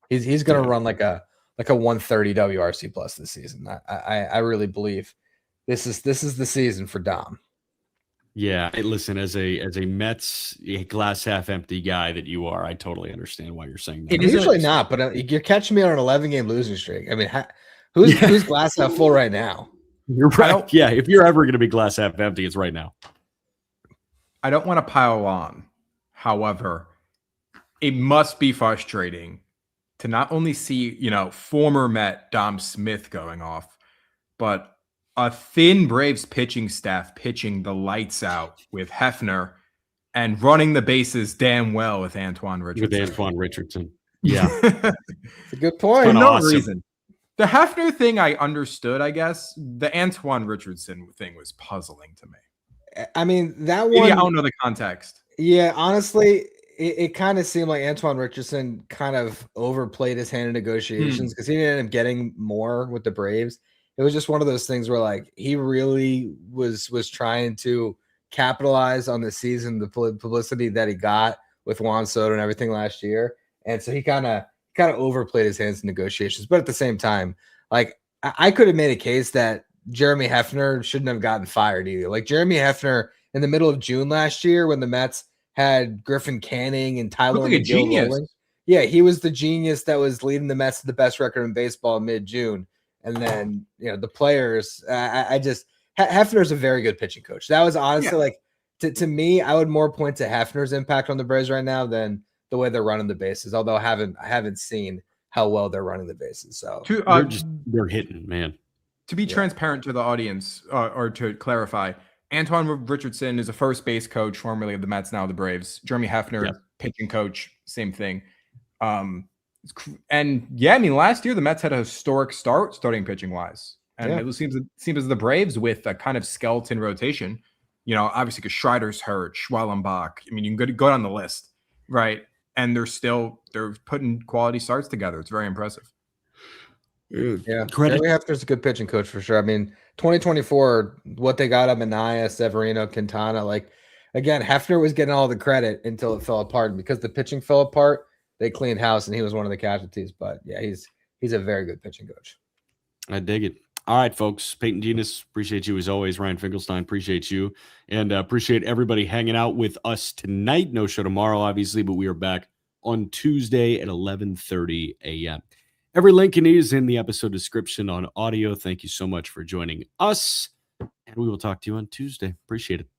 He's going to run like a 130 WRC plus this season. I really believe this is the season for Dom. Yeah, listen, as a Mets glass half empty guy that you are, I totally understand why you're saying that. It is usually not, but you're catching me on an 11-game losing streak. I mean, who's glass half full right now? You're right. Yeah, if you're ever going to be glass half empty, it's right now. I don't want to pile on. However, it must be frustrating to not only see, former Met Dom Smith going off, but a thin Braves pitching staff pitching the lights out with Hefner and running the bases damn well with Antoine Richardson. Yeah. It's a good point. For no reason. The Hefner thing I understood, I guess. The Antoine Richardson thing was puzzling to me. I mean, that one... Maybe I don't know the context. Yeah, honestly, it kind of seemed like Antoine Richardson kind of overplayed his hand in negotiations because he didn't end up getting more with the Braves. It was just one of those things where, like, he really was trying to capitalize on the season, the publicity that he got with Juan Soto and everything last year. And so he kind of overplayed his hands in negotiations. But at the same time, like, I could have made a case that Jeremy Hefner shouldn't have gotten fired either. Like, Jeremy Hefner in the middle of June last year when the Mets had Griffin Canning and Tyler like a genius. Rolling. Yeah, he was the genius that was leading the Mets to the best record in baseball mid-June. And then, the players, Hefner's a very good pitching coach. That was honestly like, to me, I would more point to Hefner's impact on the Braves right now than the way they're running the bases. Although I haven't seen how well they're running the bases. So they're hitting, man. To be transparent to the audience, or to clarify, Antoine Richardson is a first base coach, formerly of the Mets, now the Braves. Jeremy Hefner, pitching coach, same thing. And yeah, I mean, last year the Mets had a historic start starting pitching wise, and it seems as the Braves with a kind of skeleton rotation. Obviously because Strider's hurt, Schwellenbach. I mean, you can go down the list, right? And they're putting quality starts together. It's very impressive. Yeah, Jeremy Hefner's a good pitching coach for sure. I mean, 2024, what they got up, Minaya, Severino, Quintana. Like, again, Hefner was getting all the credit until it fell apart, and because the pitching fell apart, they cleaned house, and he was one of the casualties. But yeah, he's a very good pitching coach. I dig it. All right, folks. Peyton Genus, appreciate you as always. Ryan Finkelstein, appreciate you. And appreciate everybody hanging out with us tonight. No show tomorrow, obviously, but we are back on Tuesday at 11:30 a.m. Every link you need is in the episode description on audio. Thank you so much for joining us, and we will talk to you on Tuesday. Appreciate it.